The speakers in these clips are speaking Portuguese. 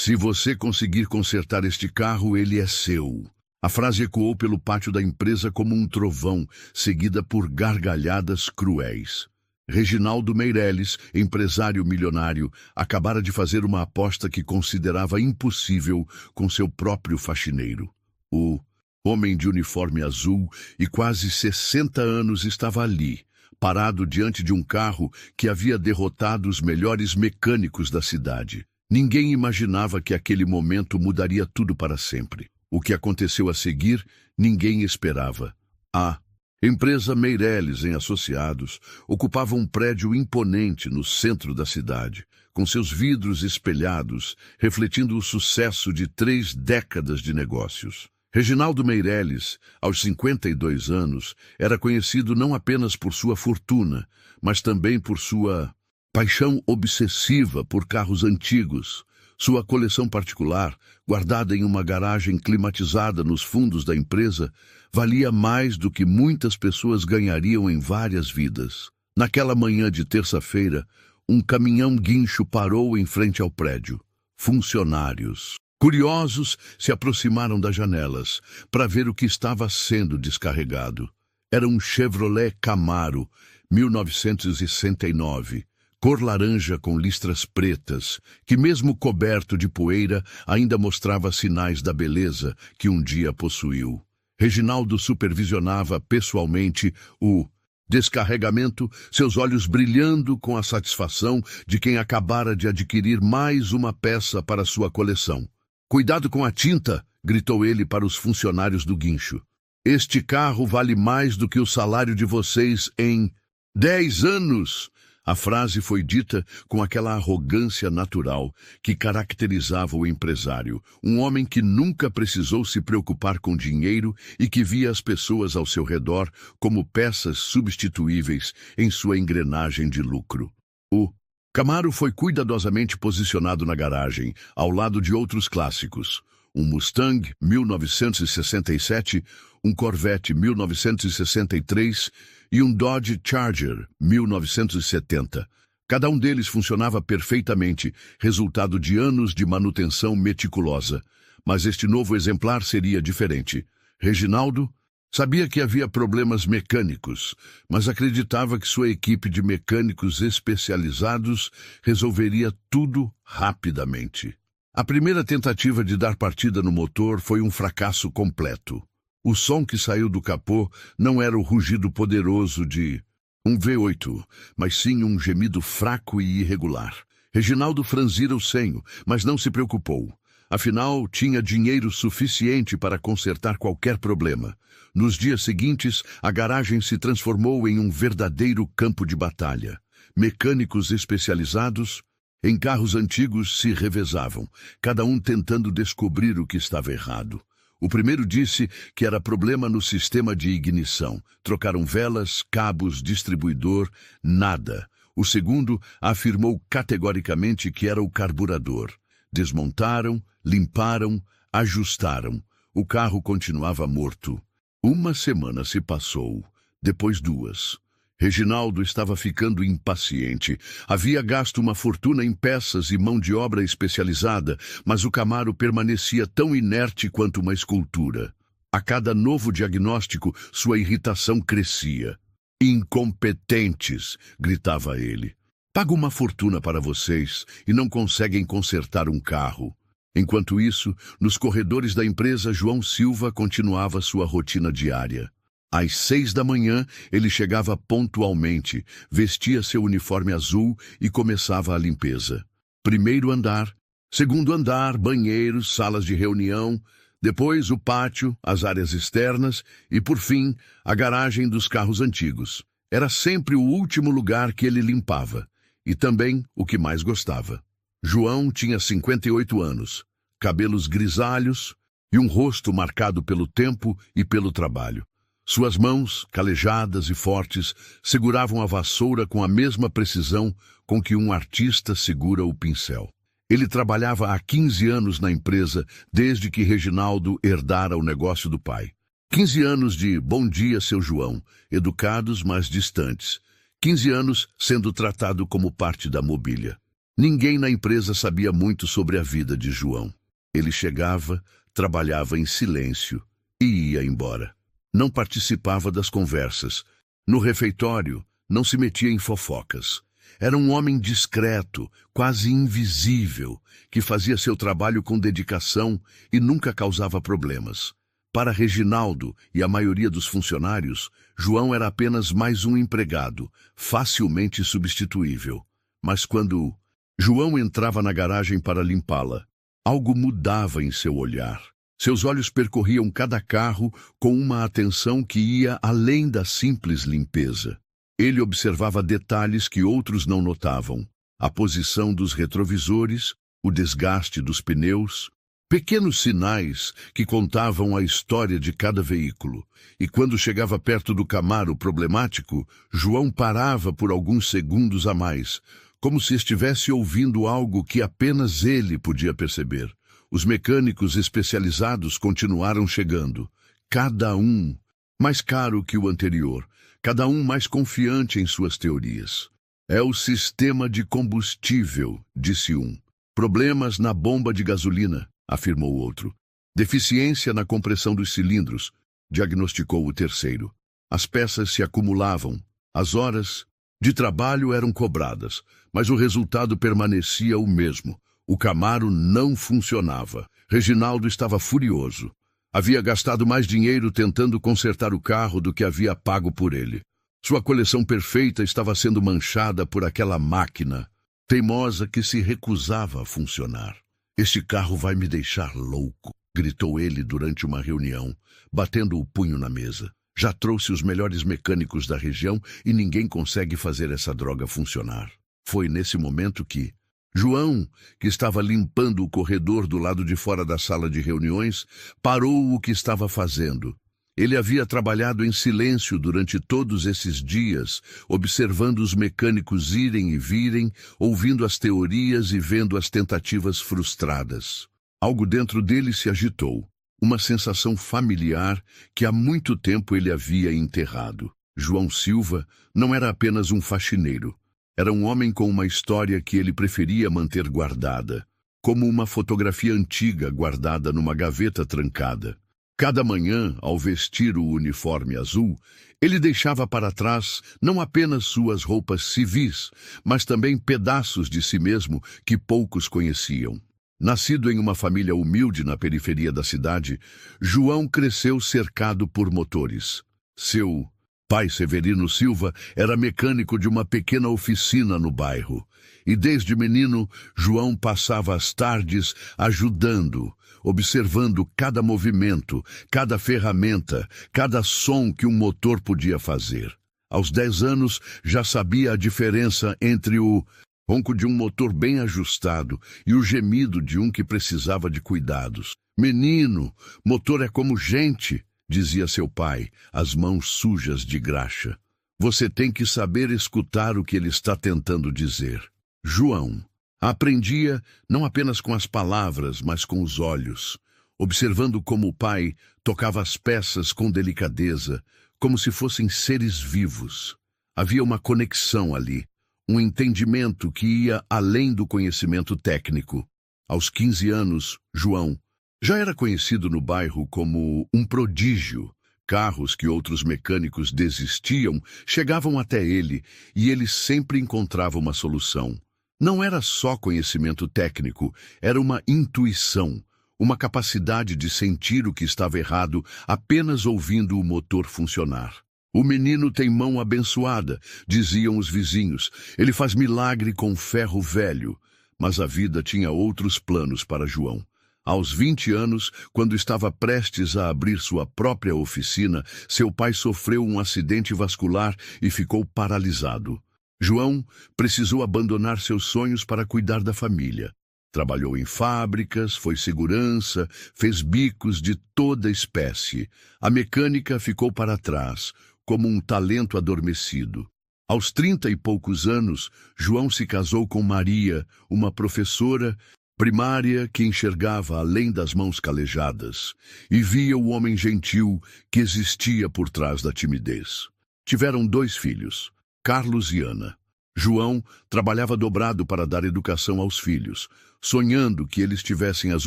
"Se você conseguir consertar este carro, ele é seu." A frase ecoou pelo pátio da empresa como um trovão, seguida por gargalhadas cruéis. Reginaldo Meireles, empresário milionário, acabara de fazer uma aposta que considerava impossível com seu próprio faxineiro. O homem de uniforme azul e quase 60 anos estava ali, parado diante de um carro que havia derrotado os melhores mecânicos da cidade. Ninguém imaginava que aquele momento mudaria tudo para sempre. O que aconteceu a seguir, ninguém esperava. A empresa Meireles em Associados ocupava um prédio imponente no centro da cidade, com seus vidros espelhados, refletindo o sucesso de 3 décadas de negócios. Reginaldo Meireles, aos 52 anos, era conhecido não apenas por sua fortuna, mas também por sua paixão obsessiva por carros antigos. Sua coleção particular, guardada em uma garagem climatizada nos fundos da empresa, valia mais do que muitas pessoas ganhariam em várias vidas. Naquela manhã de terça-feira, um caminhão guincho parou em frente ao prédio. Funcionários, curiosos, se aproximaram das janelas para ver o que estava sendo descarregado. Era um Chevrolet Camaro, 1969. Cor laranja com listras pretas, que mesmo coberto de poeira, ainda mostrava sinais da beleza que um dia possuiu. Reginaldo supervisionava pessoalmente o descarregamento, seus olhos brilhando com a satisfação de quem acabara de adquirir mais uma peça para sua coleção. "Cuidado com a tinta!" gritou ele para os funcionários do guincho. "Este carro vale mais do que o salário de vocês em 10 anos!" A frase foi dita com aquela arrogância natural que caracterizava o empresário, um homem que nunca precisou se preocupar com dinheiro e que via as pessoas ao seu redor como peças substituíveis em sua engrenagem de lucro. O Camaro foi cuidadosamente posicionado na garagem, ao lado de outros clássicos: um Mustang 1967, um Corvette 1963 e um Dodge Charger 1970. Cada um deles funcionava perfeitamente, resultado de anos de manutenção meticulosa. Mas este novo exemplar seria diferente. Reginaldo sabia que havia problemas mecânicos, mas acreditava que sua equipe de mecânicos especializados resolveria tudo rapidamente. A primeira tentativa de dar partida no motor foi um fracasso completo. O som que saiu do capô não era o rugido poderoso de um V8, mas sim um gemido fraco e irregular. Reginaldo franzira o senho, mas não se preocupou. Afinal, tinha dinheiro suficiente para consertar qualquer problema. Nos dias seguintes, a garagem se transformou em um verdadeiro campo de batalha. Mecânicos especializados em carros antigos se revezavam, cada um tentando descobrir o que estava errado. O primeiro disse que era problema no sistema de ignição. Trocaram velas, cabos, distribuidor, nada. O segundo afirmou categoricamente que era o carburador. Desmontaram, limparam, ajustaram. O carro continuava morto. Uma semana se passou, depois 2. Reginaldo estava ficando impaciente. Havia gasto uma fortuna em peças e mão de obra especializada, mas o Camaro permanecia tão inerte quanto uma escultura. A cada novo diagnóstico, sua irritação crescia. "Incompetentes!" gritava ele. "Pago uma fortuna para vocês e não conseguem consertar um carro." Enquanto isso, nos corredores da empresa, João Silva continuava sua rotina diária. Às 6 da manhã, ele chegava pontualmente, vestia seu uniforme azul e começava a limpeza. Primeiro andar, segundo andar, banheiros, salas de reunião, depois o pátio, as áreas externas e, por fim, a garagem dos carros antigos. Era sempre o último lugar que ele limpava, e também o que mais gostava. João tinha 58 anos, cabelos grisalhos e um rosto marcado pelo tempo e pelo trabalho. Suas mãos, calejadas e fortes, seguravam a vassoura com a mesma precisão com que um artista segura o pincel. Ele trabalhava há 15 anos na empresa, desde que Reginaldo herdara o negócio do pai. 15 anos de "bom dia, seu João", educados, mas distantes. 15 anos sendo tratado como parte da mobília. Ninguém na empresa sabia muito sobre a vida de João. Ele chegava, trabalhava em silêncio e ia embora. Não participava das conversas. No refeitório, não se metia em fofocas. Era um homem discreto, quase invisível, que fazia seu trabalho com dedicação e nunca causava problemas. Para Reginaldo e a maioria dos funcionários, João era apenas mais um empregado, facilmente substituível. Mas quando João entrava na garagem para limpá-la, algo mudava em seu olhar. Seus olhos percorriam cada carro com uma atenção que ia além da simples limpeza. Ele observava detalhes que outros não notavam: a posição dos retrovisores, o desgaste dos pneus, pequenos sinais que contavam a história de cada veículo. E quando chegava perto do Camaro problemático, João parava por alguns segundos a mais, como se estivesse ouvindo algo que apenas ele podia perceber. Os mecânicos especializados continuaram chegando, cada um mais caro que o anterior, cada um mais confiante em suas teorias. É o sistema de combustível, disse um. Problemas na bomba de gasolina, afirmou o outro. Deficiência na compressão dos cilindros, diagnosticou o terceiro. As peças se acumulavam, as horas de trabalho eram cobradas, mas o resultado permanecia o mesmo. O Camaro não funcionava. Reginaldo estava furioso. Havia gastado mais dinheiro tentando consertar o carro do que havia pago por ele. Sua coleção perfeita estava sendo manchada por aquela máquina teimosa que se recusava a funcionar. "Este carro vai me deixar louco", gritou ele durante uma reunião, batendo o punho na mesa. "Já trouxe os melhores mecânicos da região e ninguém consegue fazer essa droga funcionar." Foi nesse momento que João, que estava limpando o corredor do lado de fora da sala de reuniões, parou o que estava fazendo. Ele havia trabalhado em silêncio durante todos esses dias, observando os mecânicos irem e virem, ouvindo as teorias e vendo as tentativas frustradas. Algo dentro dele se agitou, uma sensação familiar que há muito tempo ele havia enterrado. João Silva não era apenas um faxineiro. Era um homem com uma história que ele preferia manter guardada, como uma fotografia antiga guardada numa gaveta trancada. Cada manhã, ao vestir o uniforme azul, ele deixava para trás não apenas suas roupas civis, mas também pedaços de si mesmo que poucos conheciam. Nascido em uma família humilde na periferia da cidade, João cresceu cercado por motores. Seu pai, Severino Silva, era mecânico de uma pequena oficina no bairro. E desde menino, João passava as tardes ajudando, observando cada movimento, cada ferramenta, cada som que um motor podia fazer. Aos 10 anos, já sabia a diferença entre o ronco de um motor bem ajustado e o gemido de um que precisava de cuidados. "Menino, motor é como gente", dizia seu pai, as mãos sujas de graxa. "Você tem que saber escutar o que ele está tentando dizer." João aprendia não apenas com as palavras, mas com os olhos, observando como o pai tocava as peças com delicadeza, como se fossem seres vivos. Havia uma conexão ali, um entendimento que ia além do conhecimento técnico. Aos 15 anos, João já era conhecido no bairro como um prodígio. Carros que outros mecânicos desistiam chegavam até ele e ele sempre encontrava uma solução. Não era só conhecimento técnico, era uma intuição, uma capacidade de sentir o que estava errado apenas ouvindo o motor funcionar. "O menino tem mão abençoada", diziam os vizinhos. "Ele faz milagre com ferro velho." Mas a vida tinha outros planos para João. Aos 20 anos, quando estava prestes a abrir sua própria oficina, seu pai sofreu um acidente vascular e ficou paralisado. João precisou abandonar seus sonhos para cuidar da família. Trabalhou em fábricas, foi segurança, fez bicos de toda espécie. A mecânica ficou para trás, como um talento adormecido. Aos 30 e poucos anos, João se casou com Maria, uma professora primária que enxergava além das mãos calejadas e via o homem gentil que existia por trás da timidez. Tiveram 2 filhos, Carlos e Ana. João trabalhava dobrado para dar educação aos filhos, sonhando que eles tivessem as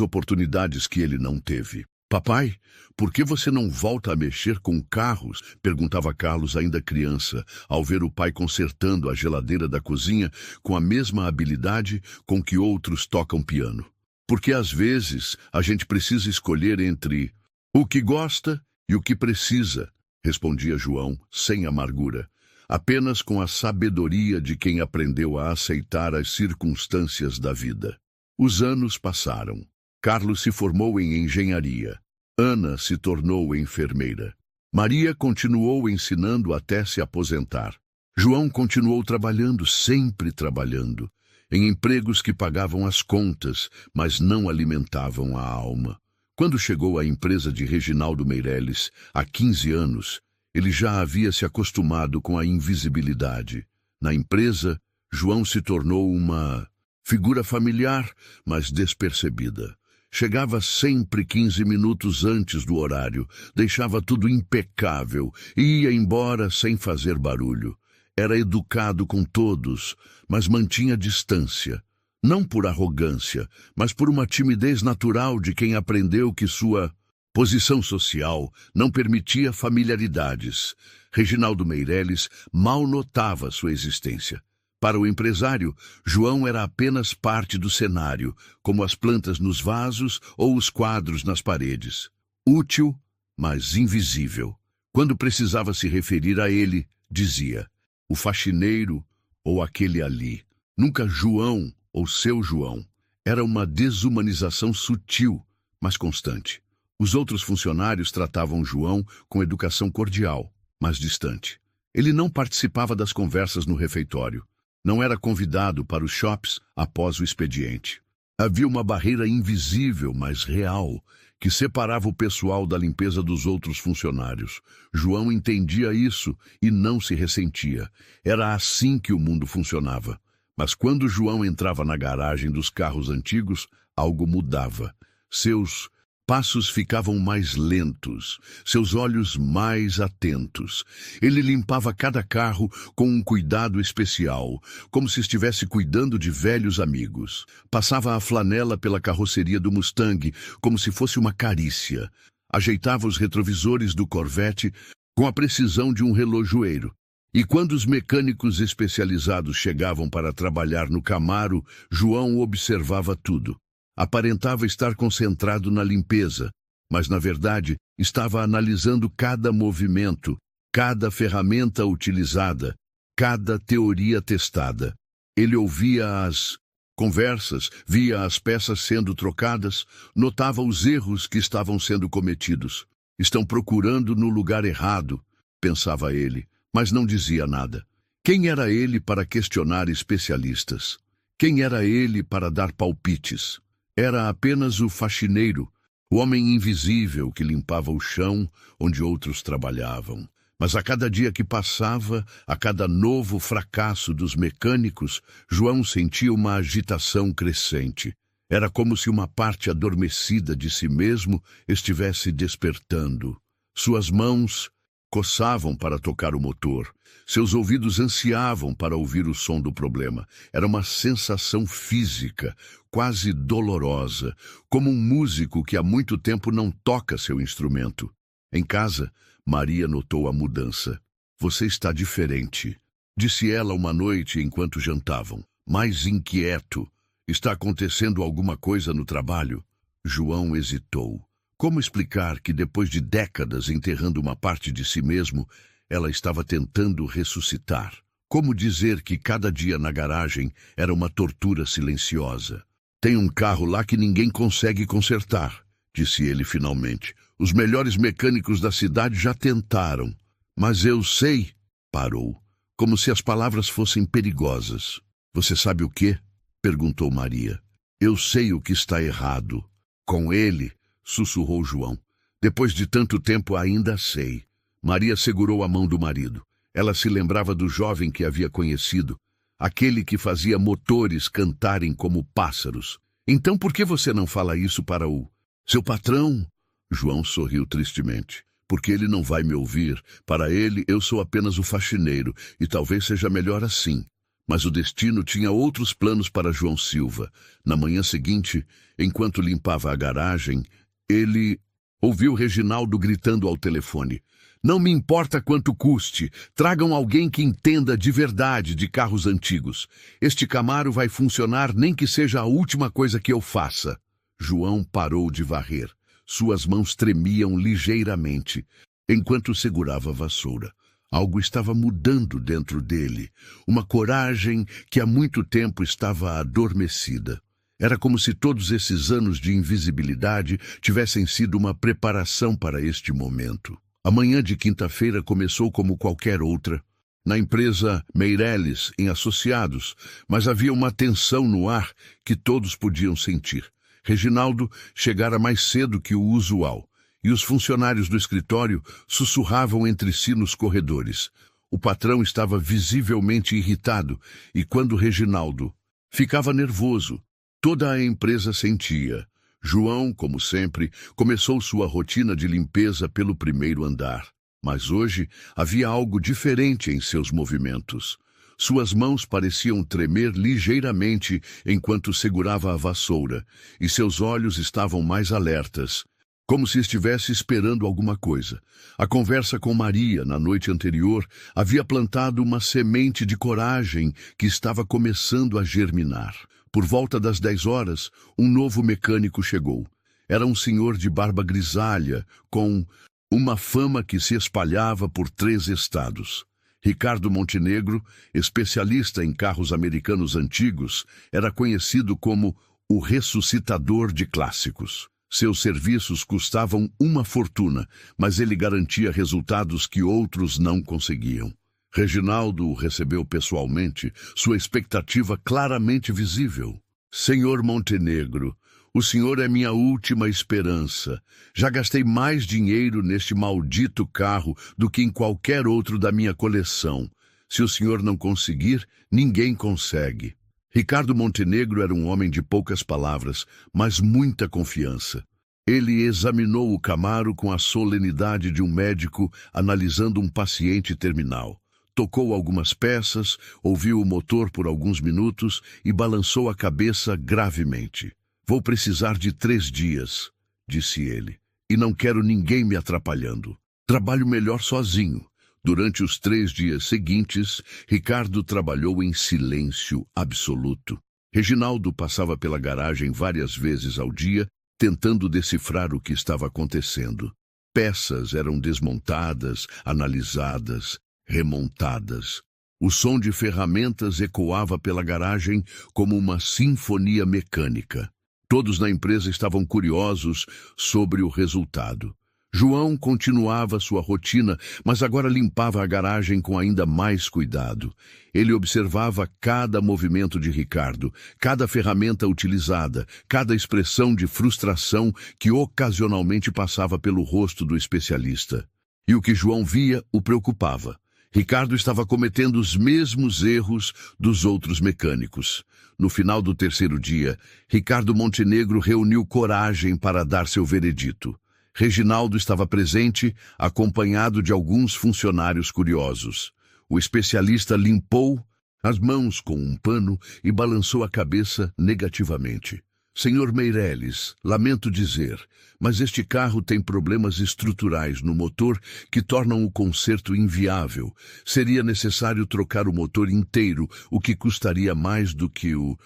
oportunidades que ele não teve. Papai, por que você não volta a mexer com carros? Perguntava Carlos, ainda criança, ao ver o pai consertando a geladeira da cozinha com a mesma habilidade com que outros tocam piano. Porque às vezes a gente precisa escolher entre o que gosta e o que precisa, respondia João, sem amargura, apenas com a sabedoria de quem aprendeu a aceitar as circunstâncias da vida. Os anos passaram. Carlos se formou em engenharia. Ana se tornou enfermeira. Maria continuou ensinando até se aposentar. João continuou trabalhando, sempre trabalhando, em empregos que pagavam as contas, mas não alimentavam a alma. Quando chegou à empresa de Reginaldo Meireles, há 15 anos, ele já havia se acostumado com a invisibilidade. Na empresa, João se tornou uma figura familiar, mas despercebida. Chegava sempre 15 minutos antes do horário, deixava tudo impecável e ia embora sem fazer barulho. Era educado com todos, mas mantinha distância. Não por arrogância, mas por uma timidez natural de quem aprendeu que sua posição social não permitia familiaridades. Reginaldo Meireles mal notava sua existência. Para o empresário, João era apenas parte do cenário, como as plantas nos vasos ou os quadros nas paredes. Útil, mas invisível. Quando precisava se referir a ele, dizia, o faxineiro ou aquele ali. Nunca João ou seu João. Era uma desumanização sutil, mas constante. Os outros funcionários tratavam João com educação cordial, mas distante. Ele não participava das conversas no refeitório. Não era convidado para os shops após o expediente. Havia uma barreira invisível, mas real, que separava o pessoal da limpeza dos outros funcionários. João entendia isso e não se ressentia. Era assim que o mundo funcionava. Mas quando João entrava na garagem dos carros antigos, algo mudava. Seus passos ficavam mais lentos, seus olhos mais atentos. Ele limpava cada carro com um cuidado especial, como se estivesse cuidando de velhos amigos. Passava a flanela pela carroceria do Mustang, como se fosse uma carícia. Ajeitava os retrovisores do Corvette com a precisão de um relojoeiro. E quando os mecânicos especializados chegavam para trabalhar no Camaro, João observava tudo. Aparentava estar concentrado na limpeza, mas, na verdade, estava analisando cada movimento, cada ferramenta utilizada, cada teoria testada. Ele ouvia as conversas, via as peças sendo trocadas, notava os erros que estavam sendo cometidos. Estão procurando no lugar errado, pensava ele, mas não dizia nada. Quem era ele para questionar especialistas? Quem era ele para dar palpites? Era apenas o faxineiro, o homem invisível que limpava o chão onde outros trabalhavam. Mas a cada dia que passava, a cada novo fracasso dos mecânicos, João sentia uma agitação crescente. Era como se uma parte adormecida de si mesmo estivesse despertando. Suas mãos coçavam para tocar o motor. Seus ouvidos ansiavam para ouvir o som do problema. Era uma sensação física, quase dolorosa, como um músico que há muito tempo não toca seu instrumento. Em casa, Maria notou a mudança. Você está diferente, disse ela uma noite enquanto jantavam. Mais inquieto. Está acontecendo alguma coisa no trabalho? João hesitou. Como explicar que depois de décadas enterrando uma parte de si mesmo, ela estava tentando ressuscitar? Como dizer que cada dia na garagem era uma tortura silenciosa? Tem um carro lá que ninguém consegue consertar, disse ele finalmente. Os melhores mecânicos da cidade já tentaram. Mas eu sei, parou, como se as palavras fossem perigosas. Você sabe o quê? Perguntou Maria. Eu sei o que está errado. Com ele, sussurrou João. Depois de tanto tempo ainda sei. Maria segurou a mão do marido. Ela se lembrava do jovem que havia conhecido, aquele que fazia motores cantarem como pássaros. Então por que você não fala isso para o seu patrão? João sorriu tristemente. Porque ele não vai me ouvir. Para ele, eu sou apenas o faxineiro, e talvez seja melhor assim. Mas o destino tinha outros planos para João Silva. Na manhã seguinte, enquanto limpava a garagem, ele ouviu Reginaldo gritando ao telefone: "Não me importa quanto custe, tragam alguém que entenda de verdade de carros antigos. Este Camaro vai funcionar nem que seja a última coisa que eu faça." João parou de varrer. Suas mãos tremiam ligeiramente, enquanto segurava a vassoura. Algo estava mudando dentro dele, uma coragem que há muito tempo estava adormecida. Era como se todos esses anos de invisibilidade tivessem sido uma preparação para este momento. A manhã de quinta-feira começou como qualquer outra, na empresa Meireles, em Associados, mas havia uma tensão no ar que todos podiam sentir. Reginaldo chegara mais cedo que o usual, e os funcionários do escritório sussurravam entre si nos corredores. O patrão estava visivelmente irritado, e quando Reginaldo ficava nervoso, toda a empresa sentia. João, como sempre, começou sua rotina de limpeza pelo primeiro andar. Mas hoje havia algo diferente em seus movimentos. Suas mãos pareciam tremer ligeiramente enquanto segurava a vassoura, e seus olhos estavam mais alertas, como se estivesse esperando alguma coisa. A conversa com Maria, na noite anterior, havia plantado uma semente de coragem que estava começando a germinar. Por volta das 10 horas, um novo mecânico chegou. Era um senhor de barba grisalha, com uma fama que se espalhava por 3 estados. Ricardo Montenegro, especialista em carros americanos antigos, era conhecido como o ressuscitador de clássicos. Seus serviços custavam uma fortuna, mas ele garantia resultados que outros não conseguiam. Reginaldo o recebeu pessoalmente, sua expectativa claramente visível. "Senhor Montenegro, o senhor é minha última esperança. Já gastei mais dinheiro neste maldito carro do que em qualquer outro da minha coleção. Se o senhor não conseguir, ninguém consegue." Ricardo Montenegro era um homem de poucas palavras, mas muita confiança. Ele examinou o Camaro com a solenidade de um médico analisando um paciente terminal. Tocou algumas peças, ouviu o motor por alguns minutos e balançou a cabeça gravemente. "Vou precisar de 3 dias, disse ele, "e não quero ninguém me atrapalhando. Trabalho melhor sozinho." Durante os 3 dias seguintes, Ricardo trabalhou em silêncio absoluto. Reginaldo passava pela garagem várias vezes ao dia, tentando decifrar o que estava acontecendo. Peças eram desmontadas, analisadas, remontadas. O som de ferramentas ecoava pela garagem como uma sinfonia mecânica. Todos na empresa estavam curiosos sobre o resultado. João continuava sua rotina, mas agora limpava a garagem com ainda mais cuidado. Ele observava cada movimento de Ricardo, cada ferramenta utilizada, cada expressão de frustração que ocasionalmente passava pelo rosto do especialista. E o que João via o preocupava. Ricardo estava cometendo os mesmos erros dos outros mecânicos. No final do 3º dia, Ricardo Montenegro reuniu coragem para dar seu veredito. Reginaldo estava presente, acompanhado de alguns funcionários curiosos. O especialista limpou as mãos com um pano e balançou a cabeça negativamente. "Senhor Meireles, lamento dizer, mas este carro tem problemas estruturais no motor que tornam o conserto inviável. Seria necessário trocar o motor inteiro, o que custaria mais do que o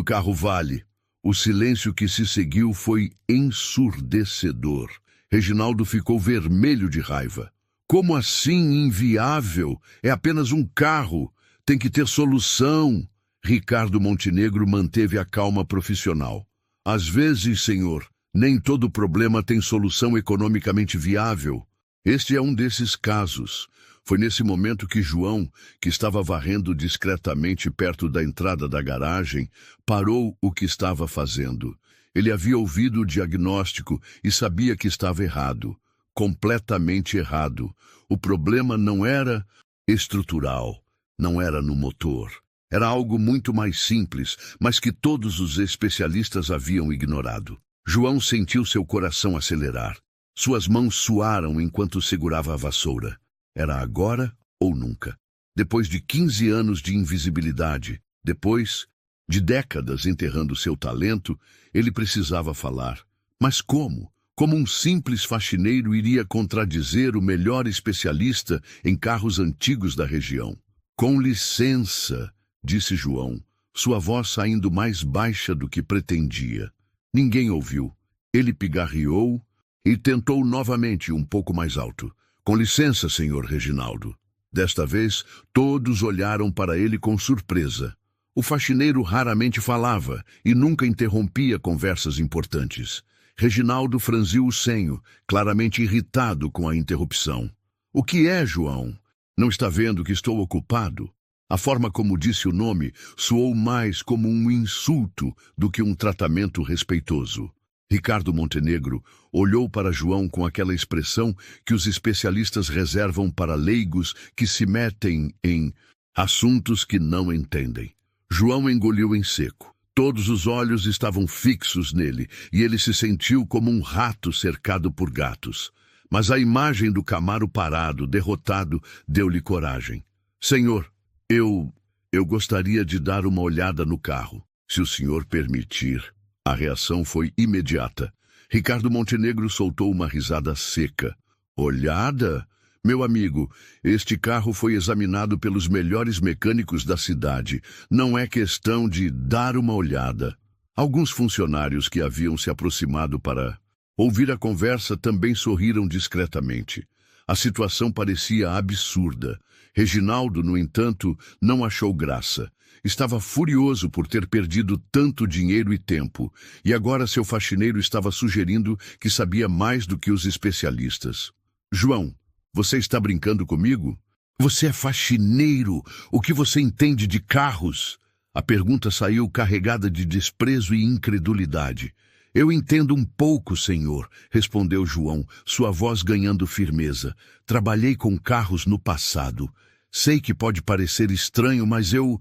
carro vale." O silêncio que se seguiu foi ensurdecedor. Reginaldo ficou vermelho de raiva. "Como assim inviável? É apenas um carro. Tem que ter solução." Ricardo Montenegro manteve a calma profissional. "Às vezes, senhor, nem todo problema tem solução economicamente viável. Este é um desses casos." Foi nesse momento que João, que estava varrendo discretamente perto da entrada da garagem, parou o que estava fazendo. Ele havia ouvido o diagnóstico e sabia que estava errado, completamente errado. O problema não era estrutural, não era no motor. Era algo muito mais simples, mas que todos os especialistas haviam ignorado. João sentiu seu coração acelerar. Suas mãos suaram enquanto segurava a vassoura. Era agora ou nunca. Depois de 15 anos de invisibilidade, depois de décadas enterrando seu talento, ele precisava falar. Mas como? Como um simples faxineiro iria contradizer o melhor especialista em carros antigos da região? Com licença, disse João, sua voz saindo mais baixa do que pretendia. Ninguém ouviu. Ele pigarreou e tentou novamente um pouco mais alto. Com licença, senhor Reginaldo. Desta vez, todos olharam para ele com surpresa. O faxineiro raramente falava e nunca interrompia conversas importantes. Reginaldo franziu o senho, claramente irritado com a interrupção. O que é, João? Não está vendo que estou ocupado? A forma como disse o nome soou mais como um insulto do que um tratamento respeitoso. Ricardo Montenegro olhou para João com aquela expressão que os especialistas reservam para leigos que se metem em assuntos que não entendem. João engoliu em seco. Todos os olhos estavam fixos nele e ele se sentiu como um rato cercado por gatos. Mas a imagem do Camaro parado, derrotado, deu-lhe coragem. Senhor, eu gostaria de dar uma olhada no carro, se o senhor permitir. A reação foi imediata. Ricardo Montenegro soltou uma risada seca. Olhada? Meu amigo, este carro foi examinado pelos melhores mecânicos da cidade. Não é questão de dar uma olhada. Alguns funcionários que haviam se aproximado para ouvir a conversa também sorriram discretamente. A situação parecia absurda. Reginaldo, no entanto, não achou graça. Estava furioso por ter perdido tanto dinheiro e tempo, e agora seu faxineiro estava sugerindo que sabia mais do que os especialistas. João, você está brincando comigo? Você é faxineiro. O que você entende de carros? A pergunta saiu carregada de desprezo e incredulidade. Eu entendo um pouco, senhor, respondeu João, sua voz ganhando firmeza. Trabalhei com carros no passado. Sei que pode parecer estranho, mas eu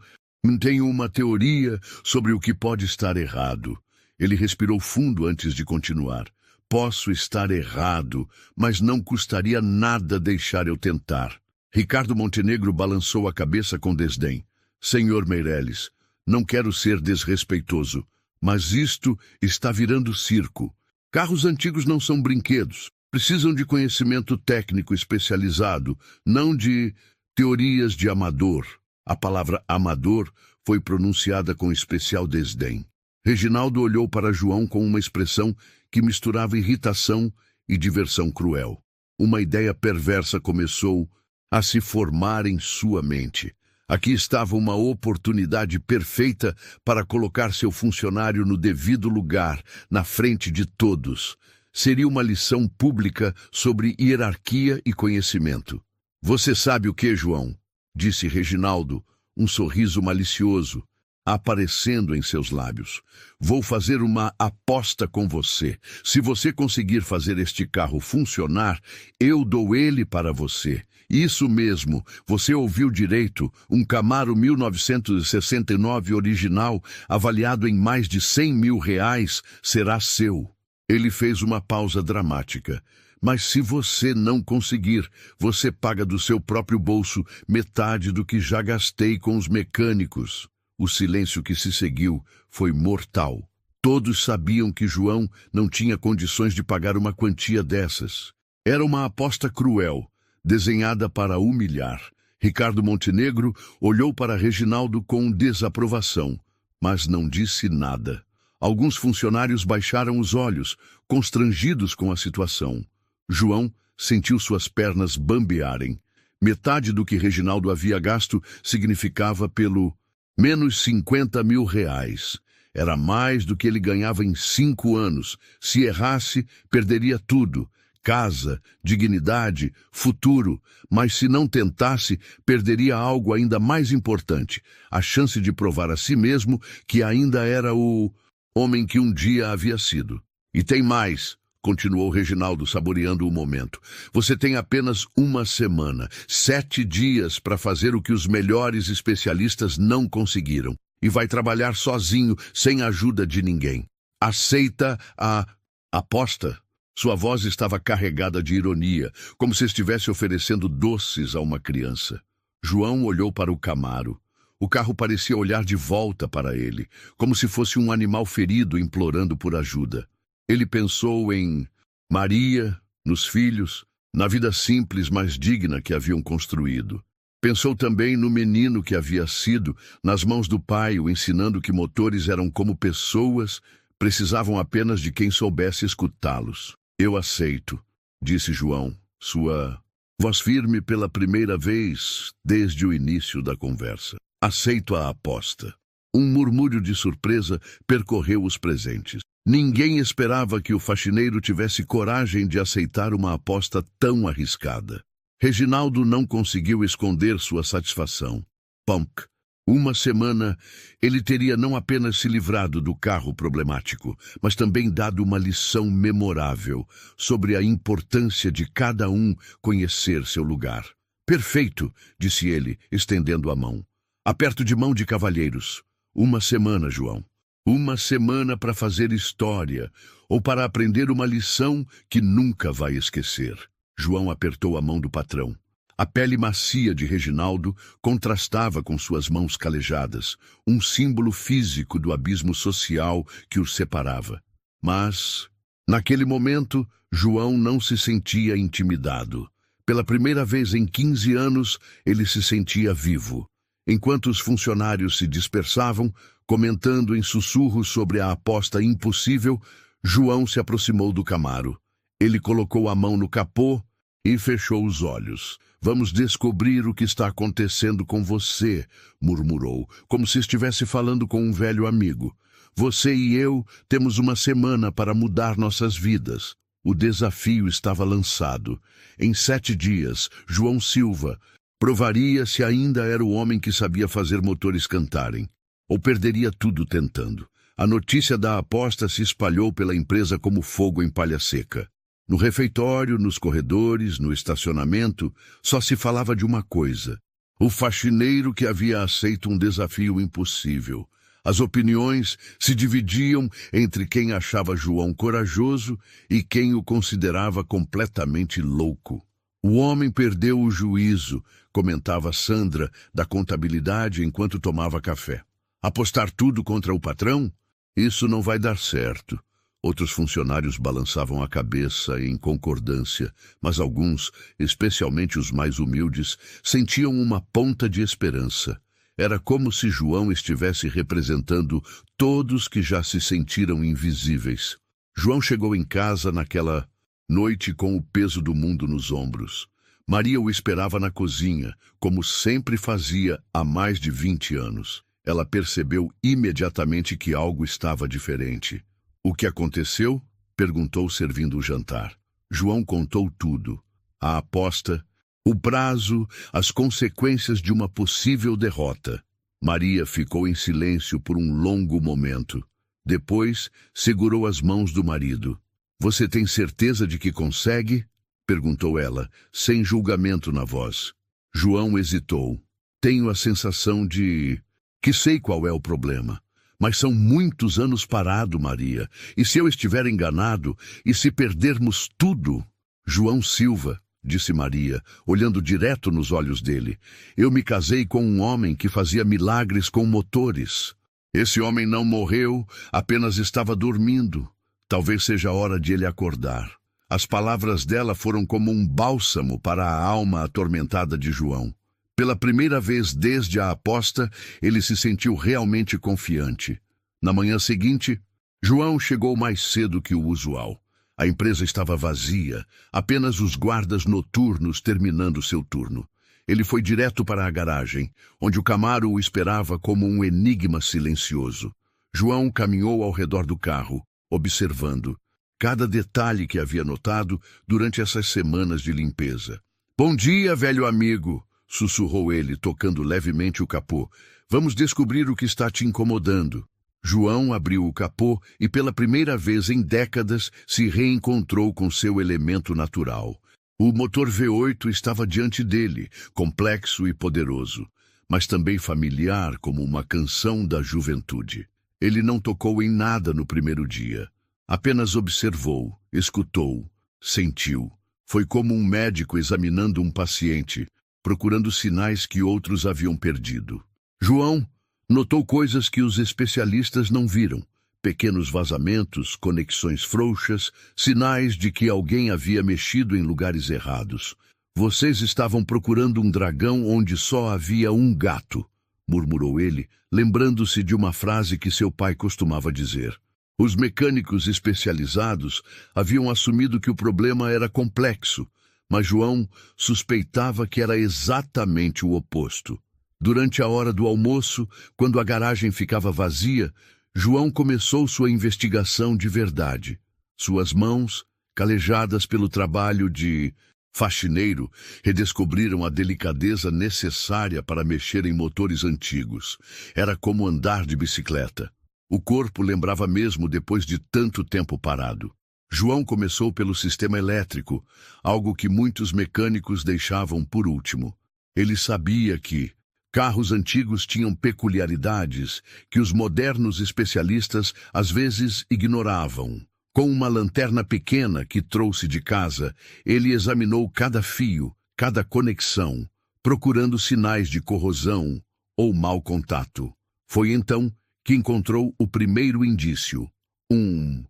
tenho uma teoria sobre o que pode estar errado. Ele respirou fundo antes de continuar. Posso estar errado, mas não custaria nada deixar eu tentar. Ricardo Montenegro balançou a cabeça com desdém. Senhor Meireles, não quero ser desrespeitoso, mas isto está virando circo. Carros antigos não são brinquedos. Precisam de conhecimento técnico especializado, não de teorias de amador. A palavra amador foi pronunciada com especial desdém. Reginaldo olhou para João com uma expressão que misturava irritação e diversão cruel. Uma ideia perversa começou a se formar em sua mente. Aqui estava uma oportunidade perfeita para colocar seu funcionário no devido lugar, na frente de todos. Seria uma lição pública sobre hierarquia e conhecimento. Você sabe o que, João? Disse Reginaldo, um sorriso malicioso aparecendo em seus lábios. Vou fazer uma aposta com você. Se você conseguir fazer este carro funcionar, eu dou ele para você. Isso mesmo, você ouviu direito, um Camaro 1969 original, avaliado em mais de R$100.000, será seu. Ele fez uma pausa dramática. Mas se você não conseguir, você paga do seu próprio bolso metade do que já gastei com os mecânicos. O silêncio que se seguiu foi mortal. Todos sabiam que João não tinha condições de pagar uma quantia dessas. Era uma aposta cruel, desenhada para humilhar. Ricardo Montenegro olhou para Reginaldo com desaprovação, mas não disse nada. Alguns funcionários baixaram os olhos, constrangidos com a situação. João sentiu suas pernas bambearem. Metade do que Reginaldo havia gasto significava pelo menos R$50.000. Era mais do que ele ganhava em 5 anos. Se errasse, perderia tudo. Casa, dignidade, futuro. Mas se não tentasse, perderia algo ainda mais importante. A chance de provar a si mesmo que ainda era o homem que um dia havia sido. E tem mais, continuou Reginaldo, saboreando o momento. Você tem apenas uma semana, 7 dias para fazer o que os melhores especialistas não conseguiram. E vai trabalhar sozinho, sem ajuda de ninguém. Aceita a aposta? Sua voz estava carregada de ironia, como se estivesse oferecendo doces a uma criança. João olhou para o Camaro. O carro parecia olhar de volta para ele, como se fosse um animal ferido implorando por ajuda. Ele pensou em Maria, nos filhos, na vida simples, mas digna que haviam construído. Pensou também no menino que havia sido, nas mãos do pai, o ensinando que motores eram como pessoas, precisavam apenas de quem soubesse escutá-los. Eu aceito, disse João, sua voz firme pela primeira vez desde o início da conversa. Aceito a aposta. Um murmúrio de surpresa percorreu os presentes. Ninguém esperava que o faxineiro tivesse coragem de aceitar uma aposta tão arriscada. Reginaldo não conseguiu esconder sua satisfação. Punk. Uma semana, ele teria não apenas se livrado do carro problemático, mas também dado uma lição memorável sobre a importância de cada um conhecer seu lugar. Perfeito, disse ele, estendendo a mão. Aperto de mão de cavalheiros. Uma semana, João. Uma semana para fazer história, ou para aprender uma lição que nunca vai esquecer. João apertou a mão do patrão. A pele macia de Reginaldo contrastava com suas mãos calejadas, um símbolo físico do abismo social que os separava. Mas, naquele momento, João não se sentia intimidado. Pela primeira vez em 15 anos, ele se sentia vivo. Enquanto os funcionários se dispersavam, comentando em sussurros sobre a aposta impossível, João se aproximou do Camaro. Ele colocou a mão no capô e fechou os olhos. Vamos descobrir o que está acontecendo com você, murmurou, como se estivesse falando com um velho amigo. Você e eu temos uma semana para mudar nossas vidas. O desafio estava lançado. Em 7 dias, João Silva provaria se ainda era o homem que sabia fazer motores cantarem, ou perderia tudo tentando. A notícia da aposta se espalhou pela empresa como fogo em palha seca. No refeitório, nos corredores, no estacionamento, só se falava de uma coisa: o faxineiro que havia aceito um desafio impossível. As opiniões se dividiam entre quem achava João corajoso e quem o considerava completamente louco. O homem perdeu o juízo, comentava Sandra, da contabilidade, enquanto tomava café. Apostar tudo contra o patrão? Isso não vai dar certo. Outros funcionários balançavam a cabeça em concordância, mas alguns, especialmente os mais humildes, sentiam uma ponta de esperança. Era como se João estivesse representando todos que já se sentiram invisíveis. João chegou em casa naquela noite com o peso do mundo nos ombros. Maria o esperava na cozinha, como sempre fazia há mais de 20 anos. Ela percebeu imediatamente que algo estava diferente. O que aconteceu? Perguntou servindo o jantar. João contou tudo. A aposta, o prazo, as consequências de uma possível derrota. Maria ficou em silêncio por um longo momento. Depois, segurou as mãos do marido. Você tem certeza de que consegue? Perguntou ela, sem julgamento na voz. João hesitou. Tenho a sensação de que sei qual é o problema. Mas são muitos anos parado, Maria. E se eu estiver enganado? E se perdermos tudo? João Silva, disse Maria, olhando direto nos olhos dele. Eu me casei com um homem que fazia milagres com motores. Esse homem não morreu, apenas estava dormindo. Talvez seja a hora de ele acordar. As palavras dela foram como um bálsamo para a alma atormentada de João. Pela primeira vez desde a aposta, ele se sentiu realmente confiante. Na manhã seguinte, João chegou mais cedo que o usual. A empresa estava vazia, apenas os guardas noturnos terminando seu turno. Ele foi direto para a garagem, onde o Camaro o esperava como um enigma silencioso. João caminhou ao redor do carro, observando cada detalhe que havia notado durante essas semanas de limpeza. Bom dia, velho amigo, sussurrou ele, tocando levemente o capô. Vamos descobrir o que está te incomodando. João abriu o capô e pela primeira vez em décadas se reencontrou com seu elemento natural. O motor V8 estava diante dele, complexo e poderoso, mas também familiar como uma canção da juventude. Ele não tocou em nada no primeiro dia. Apenas observou, escutou, sentiu. Foi como um médico examinando um paciente. procurando sinais que outros haviam perdido. João notou coisas que os especialistas não viram: pequenos vazamentos, conexões frouxas, sinais de que alguém havia mexido em lugares errados. Vocês estavam procurando um dragão onde só havia um gato, murmurou ele, lembrando-se de uma frase que seu pai costumava dizer. Os mecânicos especializados haviam assumido que o problema era complexo, mas João suspeitava que era exatamente o oposto. Durante a hora do almoço, quando a garagem ficava vazia, João começou sua investigação de verdade. Suas mãos, calejadas pelo trabalho de faxineiro, redescobriram a delicadeza necessária para mexer em motores antigos. Era como andar de bicicleta. O corpo lembrava mesmo depois de tanto tempo parado. João começou pelo sistema elétrico, algo que muitos mecânicos deixavam por último. Ele sabia que carros antigos tinham peculiaridades que os modernos especialistas às vezes ignoravam. Com uma lanterna pequena que trouxe de casa, ele examinou cada fio, cada conexão, procurando sinais de corrosão ou mau contato. Foi então que encontrou o primeiro indício. Um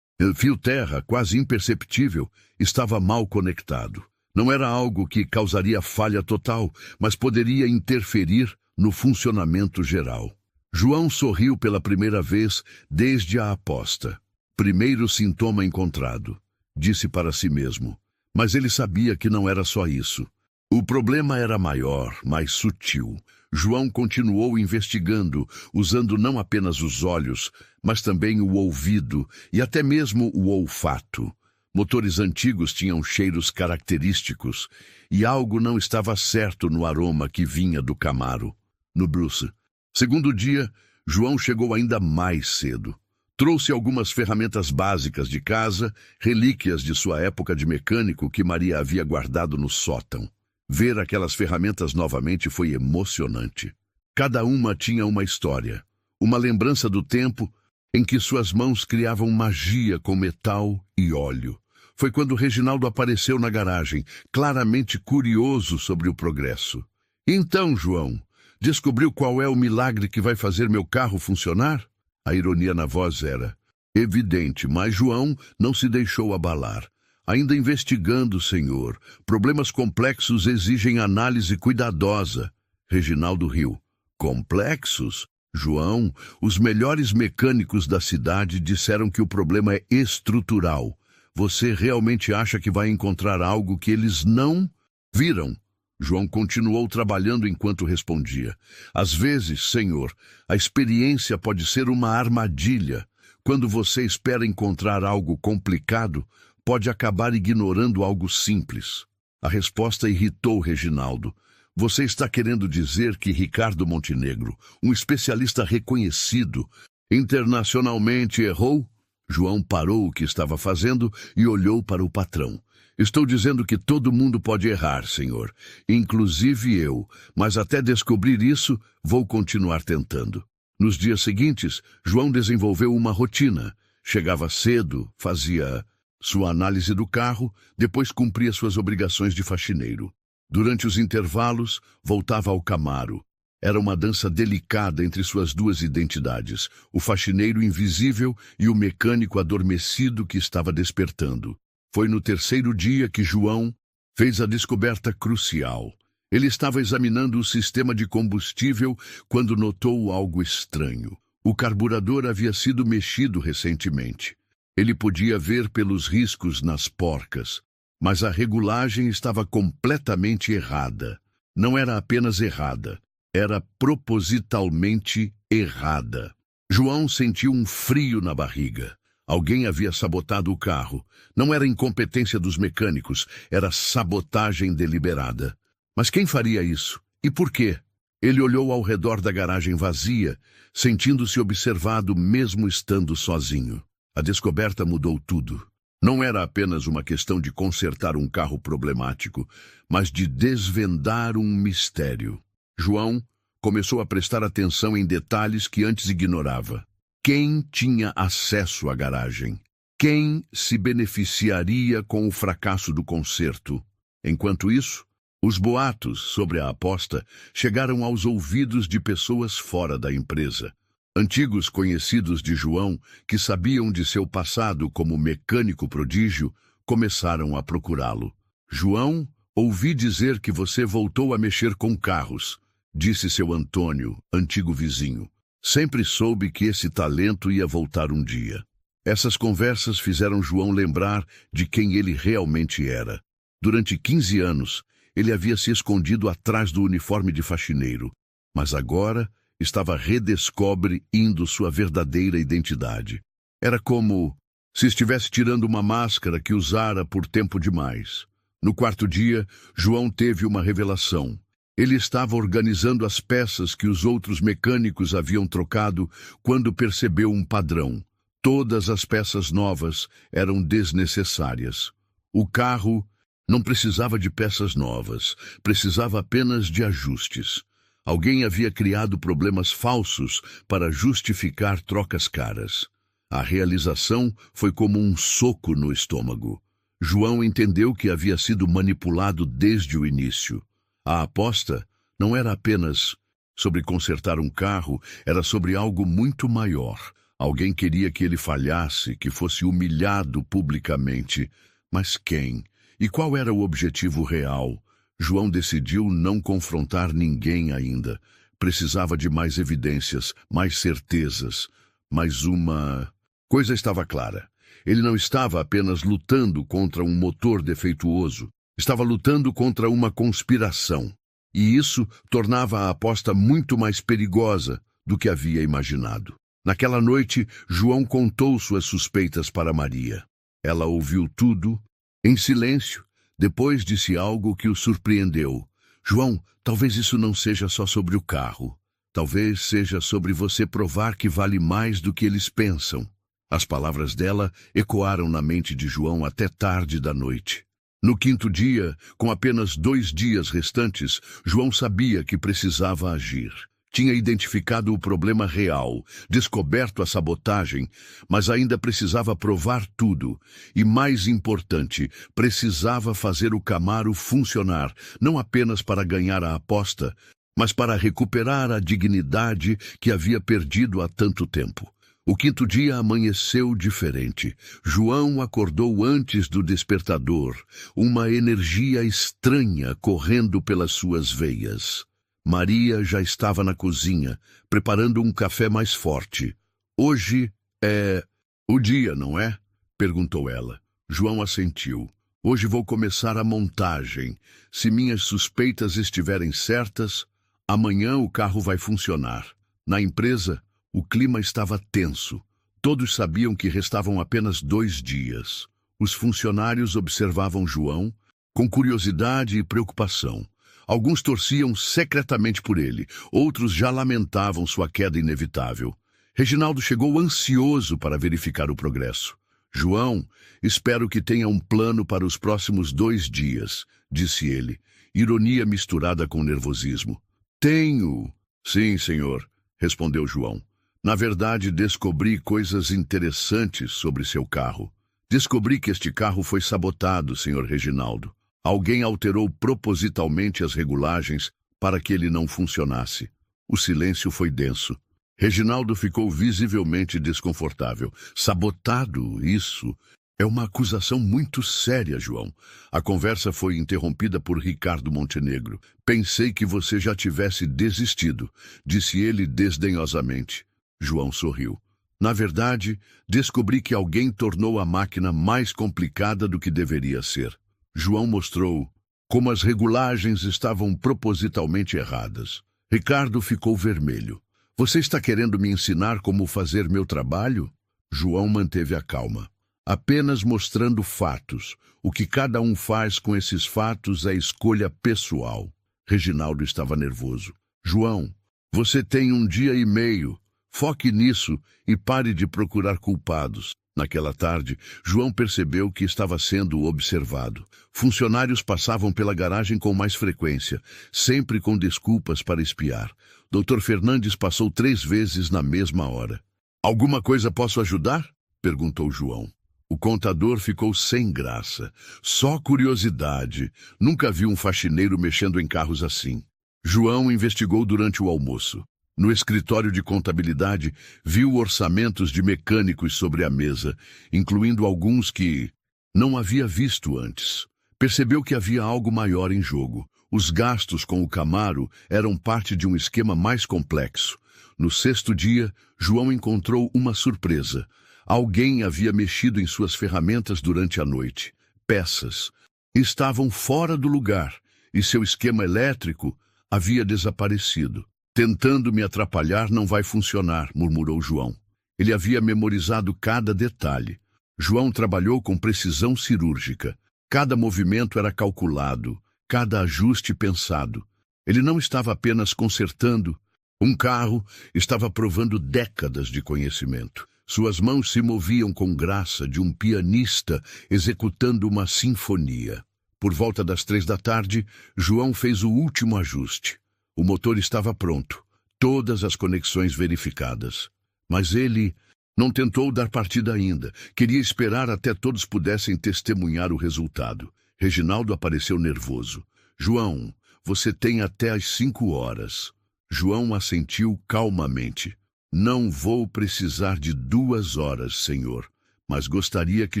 fio-terra quase imperceptível estava mal conectado. Não era algo que causaria falha total, mas poderia interferir no funcionamento geral. João sorriu pela primeira vez desde a aposta. Primeiro sintoma encontrado, disse para si mesmo. Mas ele sabia que não era só isso. O problema era maior, mais sutil. João continuou investigando, usando não apenas os olhos, mas também o ouvido e até mesmo o olfato. Motores antigos tinham cheiros característicos, e algo não estava certo no aroma que vinha do Camaro. No Bruce. Segundo dia, João chegou ainda mais cedo. Trouxe algumas ferramentas básicas de casa, relíquias de sua época de mecânico que Maria havia guardado no sótão. Ver aquelas ferramentas novamente foi emocionante. Cada uma tinha uma história, uma lembrança do tempo em que suas mãos criavam magia com metal e óleo. Foi quando Reginaldo apareceu na garagem, claramente curioso sobre o progresso. Então, João, descobriu qual é o milagre que vai fazer meu carro funcionar? A ironia na voz era evidente, mas João não se deixou abalar. Ainda investigando, senhor. Problemas complexos exigem análise cuidadosa. Reginaldo riu. Complexos? João, os melhores mecânicos da cidade disseram que o problema é estrutural. Você realmente acha que vai encontrar algo que eles não viram? João continuou trabalhando enquanto respondia. Às vezes, senhor, a experiência pode ser uma armadilha. Quando você espera encontrar algo complicado, pode acabar ignorando algo simples. A resposta irritou Reginaldo. Você está querendo dizer que Ricardo Montenegro, um especialista reconhecido, internacionalmente errou? João parou o que estava fazendo e olhou para o patrão. Estou dizendo que todo mundo pode errar, senhor, inclusive eu, mas até descobrir isso, vou continuar tentando. Nos dias seguintes, João desenvolveu uma rotina. Chegava cedo, fazia sua análise do carro, depois cumpria suas obrigações de faxineiro. Durante os intervalos, voltava ao Camaro. Era uma dança delicada entre suas duas identidades, o faxineiro invisível e o mecânico adormecido que estava despertando. Foi no terceiro dia que João fez a descoberta crucial. Ele estava examinando o sistema de combustível quando notou algo estranho. O carburador havia sido mexido recentemente. Ele podia ver pelos riscos nas porcas, mas a regulagem estava completamente errada. Não era apenas errada, era propositalmente errada. João sentiu um frio na barriga. Alguém havia sabotado o carro. Não era incompetência dos mecânicos, era sabotagem deliberada. Mas quem faria isso? E por quê? Ele olhou ao redor da garagem vazia, sentindo-se observado mesmo estando sozinho. A descoberta mudou tudo. Não era apenas uma questão de consertar um carro problemático, mas de desvendar um mistério. João começou a prestar atenção em detalhes que antes ignorava. Quem tinha acesso à garagem? Quem se beneficiaria com o fracasso do concerto? Enquanto isso, Os boatos sobre a aposta chegaram aos ouvidos de pessoas fora da empresa. Antigos conhecidos de João, que sabiam de seu passado como mecânico prodígio, começaram a procurá-lo. João, ouvi dizer que você voltou a mexer com carros, disse seu Antônio, antigo vizinho. Sempre soube que esse talento ia voltar um dia. Essas conversas fizeram João lembrar de quem ele realmente era. Durante 15 anos, ele havia se escondido atrás do uniforme de faxineiro, mas agora estava redescobrindo sua verdadeira identidade. Era como se estivesse tirando uma máscara que usara por tempo demais. No quarto dia, João teve uma revelação. Ele estava organizando as peças que os outros mecânicos haviam trocado quando percebeu um padrão. Todas as peças novas eram desnecessárias. O carro não precisava de peças novas, precisava apenas de ajustes. Alguém havia criado problemas falsos para justificar trocas caras. A realização foi como um soco no estômago. João entendeu que havia sido manipulado desde o início. A aposta não era apenas sobre consertar um carro, era sobre algo muito maior. Alguém queria que ele falhasse, que fosse humilhado publicamente. Mas quem? E qual era o objetivo real? João decidiu não confrontar ninguém ainda. Precisava de mais evidências, mais certezas. Mas uma coisa estava clara. Ele não estava apenas lutando contra um motor defeituoso. Estava lutando contra uma conspiração. E isso tornava a aposta muito mais perigosa do que havia imaginado. Naquela noite, João contou suas suspeitas para Maria. Ela ouviu tudo em silêncio. Depois disse algo que o surpreendeu. João, talvez isso não seja só sobre o carro. Talvez seja sobre você provar que vale mais do que eles pensam. As palavras dela ecoaram na mente de João até tarde da noite. No quinto dia, com apenas 2 dias restantes, João sabia que precisava agir. Tinha identificado o problema real, descoberto a sabotagem, mas ainda precisava provar tudo. E, mais importante, precisava fazer o Camaro funcionar, não apenas para ganhar a aposta, mas para recuperar a dignidade que havia perdido há tanto tempo. O quinto dia amanheceu diferente. João acordou antes do despertador, uma energia estranha correndo pelas suas veias. Maria já estava na cozinha, preparando um café mais forte. Hoje é o dia, não é? Perguntou ela. João assentiu. Hoje vou começar a montagem. Se minhas suspeitas estiverem certas, amanhã o carro vai funcionar. Na empresa, o clima estava tenso. Todos sabiam que restavam apenas 2 dias. Os funcionários observavam João com curiosidade e preocupação. Alguns torciam secretamente por ele, outros já lamentavam sua queda inevitável. Reginaldo chegou ansioso para verificar o progresso. João, espero que tenha um plano para os próximos 2 dias, disse ele, ironia misturada com nervosismo. Tenho. Sim, senhor, respondeu João. Na verdade, descobri coisas interessantes sobre seu carro. Descobri que este carro foi sabotado, senhor Reginaldo. Alguém alterou propositalmente as regulagens para que ele não funcionasse. O silêncio foi denso. Reginaldo ficou visivelmente desconfortável. Sabotado, isso é uma acusação muito séria, João. A conversa foi interrompida por Ricardo Montenegro. Pensei que você já tivesse desistido, disse ele desdenhosamente. João sorriu. Na verdade, descobri que alguém tornou a máquina mais complicada do que deveria ser. João mostrou como as regulagens estavam propositalmente erradas. Ricardo ficou vermelho. Você está querendo me ensinar como fazer meu trabalho? João manteve a calma. Apenas mostrando fatos. O que cada um faz com esses fatos é escolha pessoal. Reginaldo estava nervoso. João, você tem 1 dia e meio. Foque nisso e pare de procurar culpados. Naquela tarde, João percebeu que estava sendo observado. Funcionários passavam pela garagem com mais frequência, sempre com desculpas para espiar. Dr. Fernandes passou 3 vezes na mesma hora. Alguma coisa posso ajudar? Perguntou João. O contador ficou sem graça. Só curiosidade. Nunca viu um faxineiro mexendo em carros assim. João investigou durante o almoço. No escritório de contabilidade, viu orçamentos de mecânicos sobre a mesa, incluindo alguns que não havia visto antes. Percebeu que havia algo maior em jogo. Os gastos com o Camaro eram parte de um esquema mais complexo. No sexto dia, João encontrou uma surpresa. Alguém havia mexido em suas ferramentas durante a noite. Peças estavam fora do lugar e seu esquema elétrico havia desaparecido. Tentando me atrapalhar não vai funcionar, murmurou João. Ele havia memorizado cada detalhe. João trabalhou com precisão cirúrgica. Cada movimento era calculado, cada ajuste pensado. Ele não estava apenas consertando. Um carro estava provando décadas de conhecimento. Suas mãos se moviam com graça de um pianista executando uma sinfonia. Por volta das 3 da tarde, João fez o último ajuste. O motor estava pronto, todas as conexões verificadas. Mas ele não tentou dar partida ainda. Queria esperar até todos pudessem testemunhar o resultado. Reginaldo apareceu nervoso. João, você tem até às 5 horas. João assentiu calmamente. Não vou precisar de 2 horas, senhor, mas gostaria que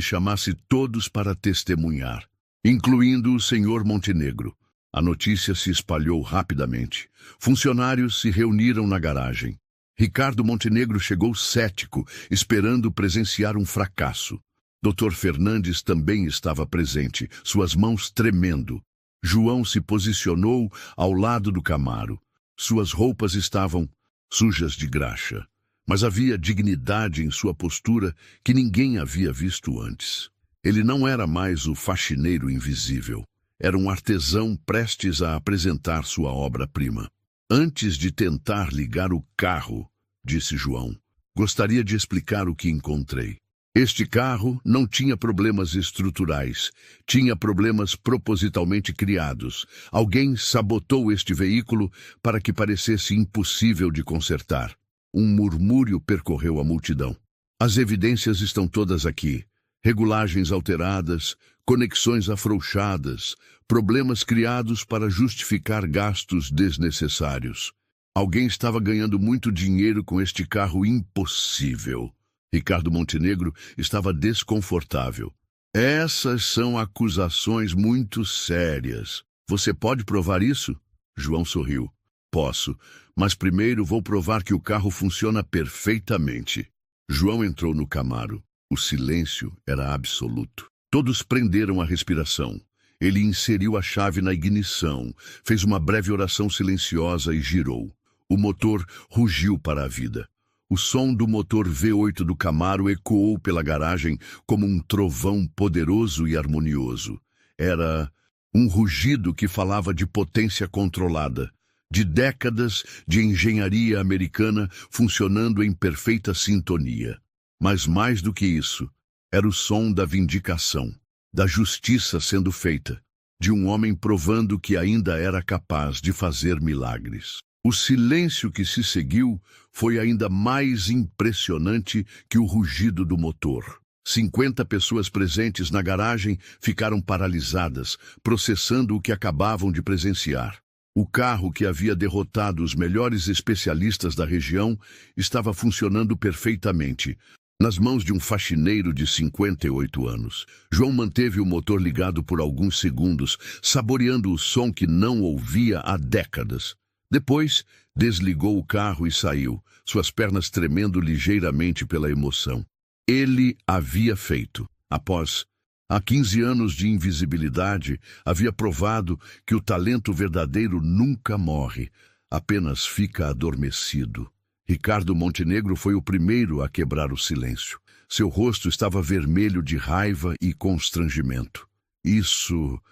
chamasse todos para testemunhar, incluindo o senhor Montenegro. A notícia se espalhou rapidamente. Funcionários se reuniram na garagem. Ricardo Montenegro chegou cético, esperando presenciar um fracasso. Dr. Fernandes também estava presente, suas mãos tremendo. João se posicionou ao lado do Camaro. Suas roupas estavam sujas de graxa, mas havia dignidade em sua postura que ninguém havia visto antes. Ele não era mais o faxineiro invisível. Era um artesão prestes a apresentar sua obra-prima. Antes de tentar ligar o carro, disse João, gostaria de explicar o que encontrei. Este carro não tinha problemas estruturais, tinha problemas propositalmente criados. Alguém sabotou este veículo para que parecesse impossível de consertar. Um murmúrio percorreu a multidão. As evidências estão todas aqui. Regulagens alteradas, conexões afrouxadas, problemas criados para justificar gastos desnecessários. Alguém estava ganhando muito dinheiro com este carro impossível. Ricardo Montenegro estava desconfortável. Essas são acusações muito sérias. Você pode provar isso? João sorriu. Posso, mas primeiro vou provar que o carro funciona perfeitamente. João entrou no Camaro. O silêncio era absoluto. Todos prenderam a respiração. Ele inseriu a chave na ignição, fez uma breve oração silenciosa e girou. O motor rugiu para a vida. O som do motor V8 do Camaro ecoou pela garagem como um trovão poderoso e harmonioso. Era um rugido que falava de potência controlada, de décadas de engenharia americana funcionando em perfeita sintonia. Mas mais do que isso, era o som da vindicação, da justiça sendo feita, de um homem provando que ainda era capaz de fazer milagres. O silêncio que se seguiu foi ainda mais impressionante que o rugido do motor. 50 pessoas presentes na garagem ficaram paralisadas, processando o que acabavam de presenciar. O carro que havia derrotado os melhores especialistas da região estava funcionando perfeitamente, nas mãos de um faxineiro de 58 anos. João manteve o motor ligado por alguns segundos, saboreando o som que não ouvia há décadas. Depois, desligou o carro e saiu, suas pernas tremendo ligeiramente pela emoção. Ele havia feito. Há 15 anos de invisibilidade, havia provado que o talento verdadeiro nunca morre, apenas fica adormecido. Ricardo Montenegro foi o primeiro a quebrar o silêncio. Seu rosto estava vermelho de raiva e constrangimento. Isso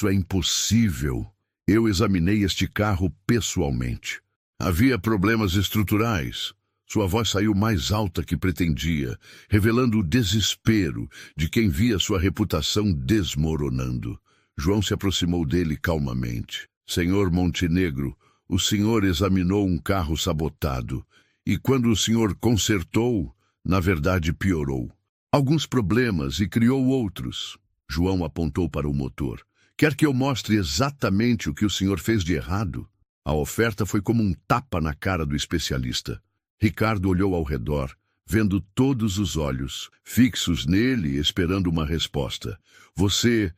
é impossível. Eu examinei este carro pessoalmente. Havia problemas estruturais. Sua voz saiu mais alta que pretendia, revelando o desespero de quem via sua reputação desmoronando. João se aproximou dele calmamente. Senhor Montenegro, o senhor examinou um carro sabotado, e quando o senhor consertou, na verdade piorou. alguns problemas e criou outros. João apontou para o motor. Quer que eu mostre exatamente o que o senhor fez de errado? A oferta foi como um tapa na cara do especialista. Ricardo olhou ao redor, vendo todos os olhos fixos nele, esperando uma resposta. Você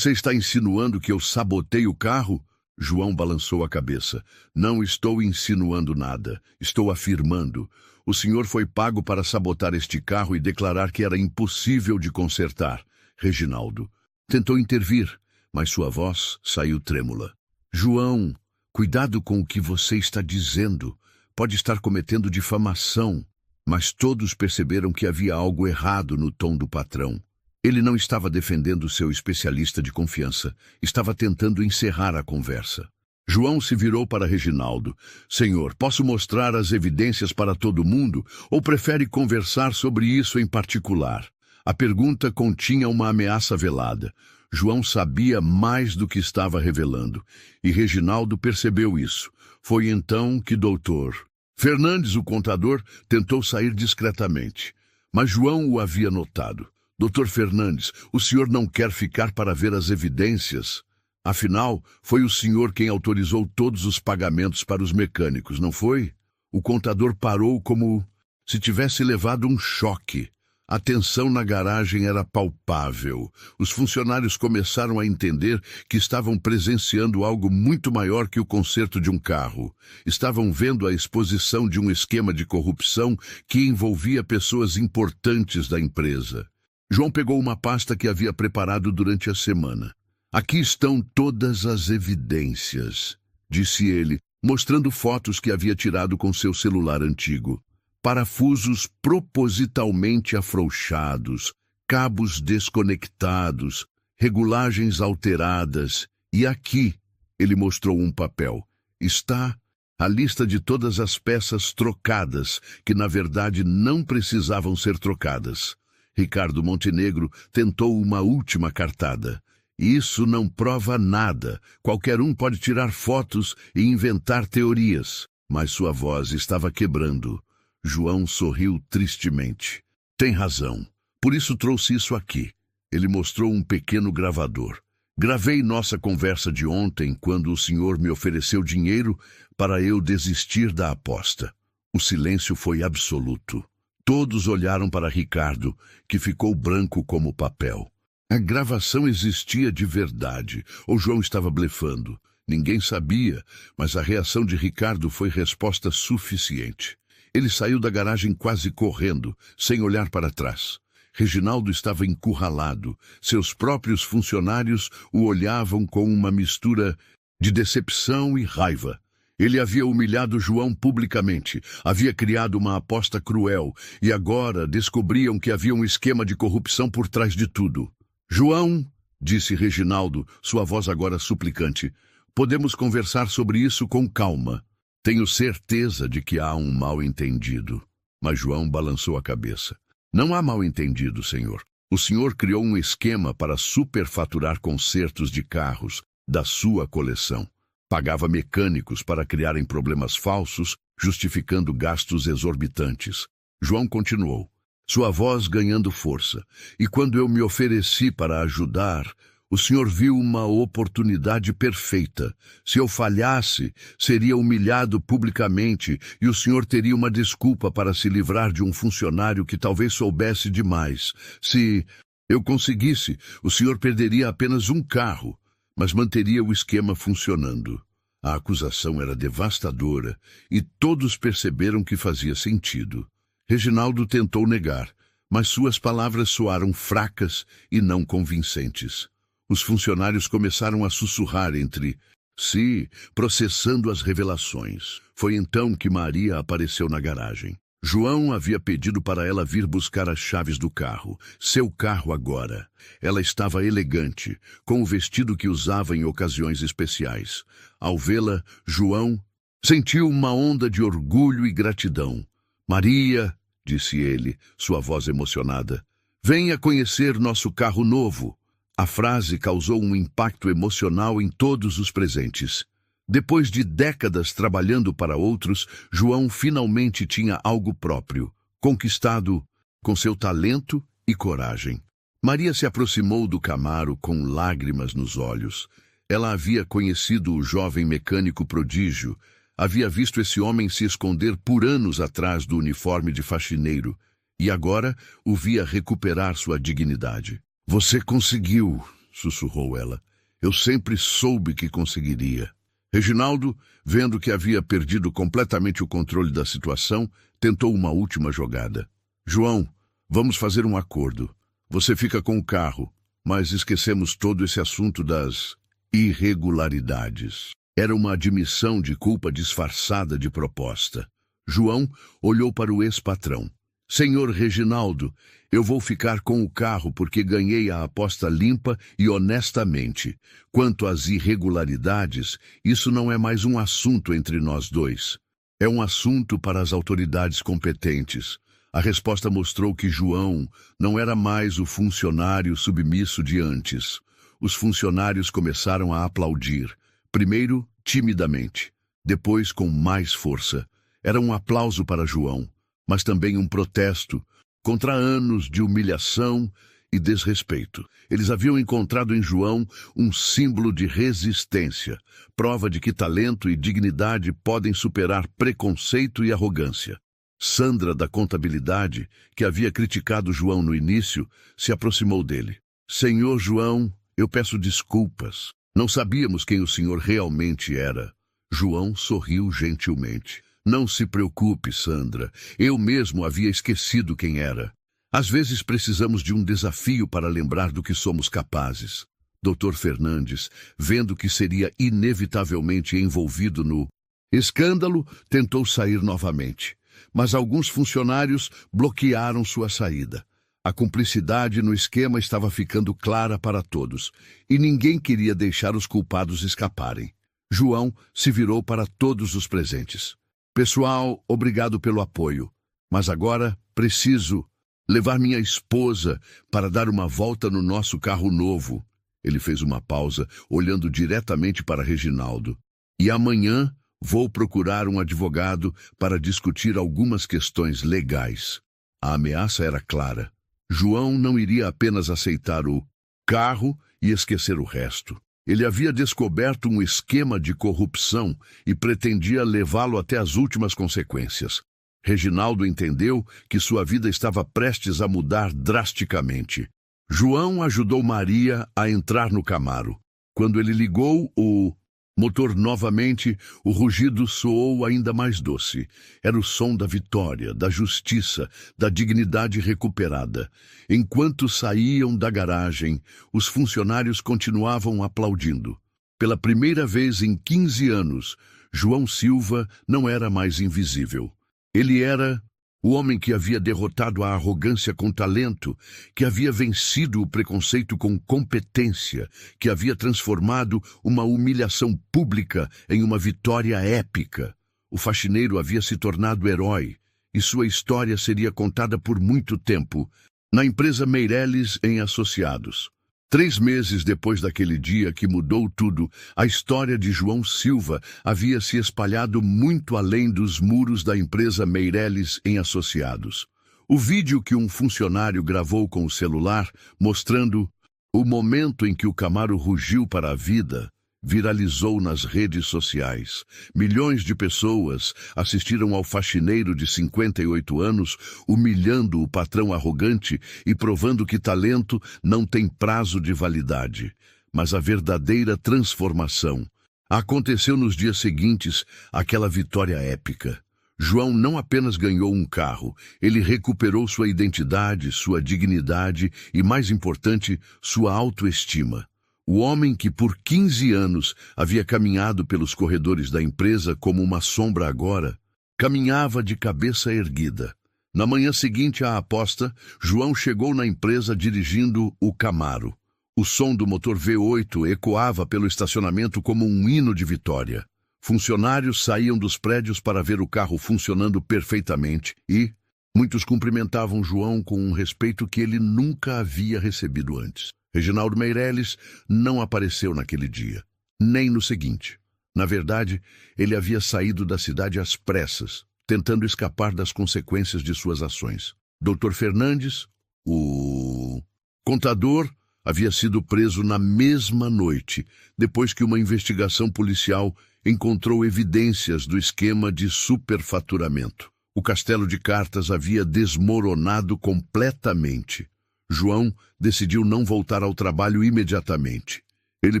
está insinuando que eu sabotei o carro? João balançou a cabeça. Não estou insinuando nada. Estou afirmando. O senhor foi pago para sabotar este carro e declarar que era impossível de consertar. Reginaldo tentou intervir, mas sua voz saiu trêmula. João, cuidado com o que você está dizendo. Pode estar cometendo difamação. Mas todos perceberam que havia algo errado no tom do patrão. Ele não estava defendendo seu especialista de confiança. Estava tentando encerrar a conversa. João se virou para Reginaldo. Senhor, posso mostrar as evidências para todo mundo ou prefere conversar sobre isso em particular? A pergunta continha uma ameaça velada. João sabia mais do que estava revelando, e Reginaldo percebeu isso. Foi então que Dr. Fernandes, o contador, tentou sair discretamente, mas João o havia notado. Dr. Fernandes, o senhor não quer ficar para ver as evidências? Afinal, foi o senhor quem autorizou todos os pagamentos para os mecânicos, não foi? O contador parou como se tivesse levado um choque. A tensão na garagem era palpável. Os funcionários começaram a entender que estavam presenciando algo muito maior que o conserto de um carro. Estavam vendo a exposição de um esquema de corrupção que envolvia pessoas importantes da empresa. João pegou uma pasta que havia preparado durante a semana. Aqui estão todas as evidências, disse ele, mostrando fotos que havia tirado com seu celular antigo. Parafusos propositalmente afrouxados, cabos desconectados, regulagens alteradas. E aqui, ele mostrou um papel, está a lista de todas as peças trocadas, que na verdade não precisavam ser trocadas. Ricardo Montenegro tentou uma última cartada. Isso não prova nada. Qualquer um pode tirar fotos e inventar teorias. Mas sua voz estava quebrando. João sorriu tristemente. Tem razão. Por isso trouxe isso aqui. Ele mostrou um pequeno gravador. Gravei nossa conversa de ontem quando o senhor me ofereceu dinheiro para eu desistir da aposta. O silêncio foi absoluto. Todos olharam para Ricardo, que ficou branco como papel. A gravação existia de verdade, ou João estava blefando. Ninguém sabia, mas a reação de Ricardo foi resposta suficiente. Ele saiu da garagem quase correndo, sem olhar para trás. Reginaldo estava encurralado. Seus próprios funcionários o olhavam com uma mistura de decepção e raiva. Ele havia humilhado João publicamente, havia criado uma aposta cruel, e agora descobriam que havia um esquema de corrupção por trás de tudo. João, disse Reginaldo, sua voz agora suplicante, podemos conversar sobre isso com calma. Tenho certeza de que há um mal-entendido. Mas João balançou a cabeça. Não há mal-entendido, senhor. O senhor criou um esquema para superfaturar consertos de carros da sua coleção. Pagava mecânicos para criarem problemas falsos, justificando gastos exorbitantes. João continuou, sua voz ganhando força. E quando eu me ofereci para ajudar, o senhor viu uma oportunidade perfeita. Se eu falhasse, seria humilhado publicamente e o senhor teria uma desculpa para se livrar de um funcionário que talvez soubesse demais. Se eu conseguisse, o senhor perderia apenas um carro, mas manteria o esquema funcionando. A acusação era devastadora e todos perceberam que fazia sentido. Reginaldo tentou negar, mas suas palavras soaram fracas e não convincentes. Os funcionários começaram a sussurrar entre si, processando as revelações. Foi então que Maria apareceu na garagem. João havia pedido para ela vir buscar as chaves do carro, seu carro agora. Ela estava elegante, com o vestido que usava em ocasiões especiais. Ao vê-la, João sentiu uma onda de orgulho e gratidão. Maria, disse ele, sua voz emocionada, venha conhecer nosso carro novo. A frase causou um impacto emocional em todos os presentes. Depois de décadas trabalhando para outros, João finalmente tinha algo próprio, conquistado com seu talento e coragem. Maria se aproximou do Camaro com lágrimas nos olhos. Ela havia conhecido o jovem mecânico prodígio, havia visto esse homem se esconder por anos atrás do uniforme de faxineiro, e agora o via recuperar sua dignidade. "Você conseguiu", sussurrou ela. "Eu sempre soube que conseguiria." Reginaldo, vendo que havia perdido completamente o controle da situação, tentou uma última jogada. "João, vamos fazer um acordo. Você fica com o carro, mas esquecemos todo esse assunto das irregularidades." Era uma admissão de culpa disfarçada de proposta. João olhou para o ex-patrão. "Senhor Reginaldo, eu vou ficar com o carro porque ganhei a aposta limpa e honestamente. Quanto às irregularidades, isso não é mais um assunto entre nós dois. É um assunto para as autoridades competentes." A resposta mostrou que João não era mais o funcionário submisso de antes. Os funcionários começaram a aplaudir, primeiro timidamente, depois com mais força. Era um aplauso para João, mas também um protesto contra anos de humilhação e desrespeito. Eles haviam encontrado em João um símbolo de resistência, prova de que talento e dignidade podem superar preconceito e arrogância. Sandra, da contabilidade, que havia criticado João no início, se aproximou dele. "Senhor João, eu peço desculpas. Não sabíamos quem o senhor realmente era." João sorriu gentilmente. "Não se preocupe, Sandra. Eu mesmo havia esquecido quem era. Às vezes precisamos de um desafio para lembrar do que somos capazes." Dr. Fernandes, vendo que seria inevitavelmente envolvido no escândalo, tentou sair novamente. Mas alguns funcionários bloquearam sua saída. A cumplicidade no esquema estava ficando clara para todos, e ninguém queria deixar os culpados escaparem. João se virou para todos os presentes. "Pessoal, obrigado pelo apoio, mas agora preciso levar minha esposa para dar uma volta no nosso carro novo." Ele fez uma pausa, olhando diretamente para Reginaldo. "E amanhã vou procurar um advogado para discutir algumas questões legais." A ameaça era clara. João não iria apenas aceitar o carro e esquecer o resto. Ele havia descoberto um esquema de corrupção e pretendia levá-lo até as últimas consequências. Reginaldo entendeu que sua vida estava prestes a mudar drasticamente. João ajudou Maria a entrar no Camaro. Quando ele ligou o motor novamente, o rugido soou ainda mais doce. Era o som da vitória, da justiça, da dignidade recuperada. Enquanto saíam da garagem, os funcionários continuavam aplaudindo. Pela primeira vez em 15 anos, João Silva não era mais invisível. Ele era o homem que havia derrotado a arrogância com talento, que havia vencido o preconceito com competência, que havia transformado uma humilhação pública em uma vitória épica. O faxineiro havia se tornado herói, e sua história seria contada por muito tempo, na empresa Meirelles em Associados. 3 meses depois daquele dia que mudou tudo, a história de João Silva havia se espalhado muito além dos muros da empresa Meirelles em Associados. O vídeo que um funcionário gravou com o celular, mostrando o momento em que o Camaro rugiu para a vida, viralizou nas redes sociais. Milhões de pessoas assistiram ao faxineiro de 58 anos, humilhando o patrão arrogante e provando que talento não tem prazo de validade. Mas a verdadeira transformação aconteceu nos dias seguintes àquela vitória épica. João não apenas ganhou um carro, ele recuperou sua identidade, sua dignidade e, mais importante, sua autoestima. O homem que por 15 anos havia caminhado pelos corredores da empresa como uma sombra agora, caminhava de cabeça erguida. Na manhã seguinte à aposta, João chegou na empresa dirigindo o Camaro. O som do motor V8 ecoava pelo estacionamento como um hino de vitória. Funcionários saíam dos prédios para ver o carro funcionando perfeitamente e muitos cumprimentavam João com um respeito que ele nunca havia recebido antes. Reginaldo Meirelles não apareceu naquele dia, nem no seguinte. Na verdade, ele havia saído da cidade às pressas, tentando escapar das consequências de suas ações. Dr. Fernandes O contador havia sido preso na mesma noite, depois que uma investigação policial encontrou evidências do esquema de superfaturamento. O castelo de cartas havia desmoronado completamente. João decidiu não voltar ao trabalho imediatamente. Ele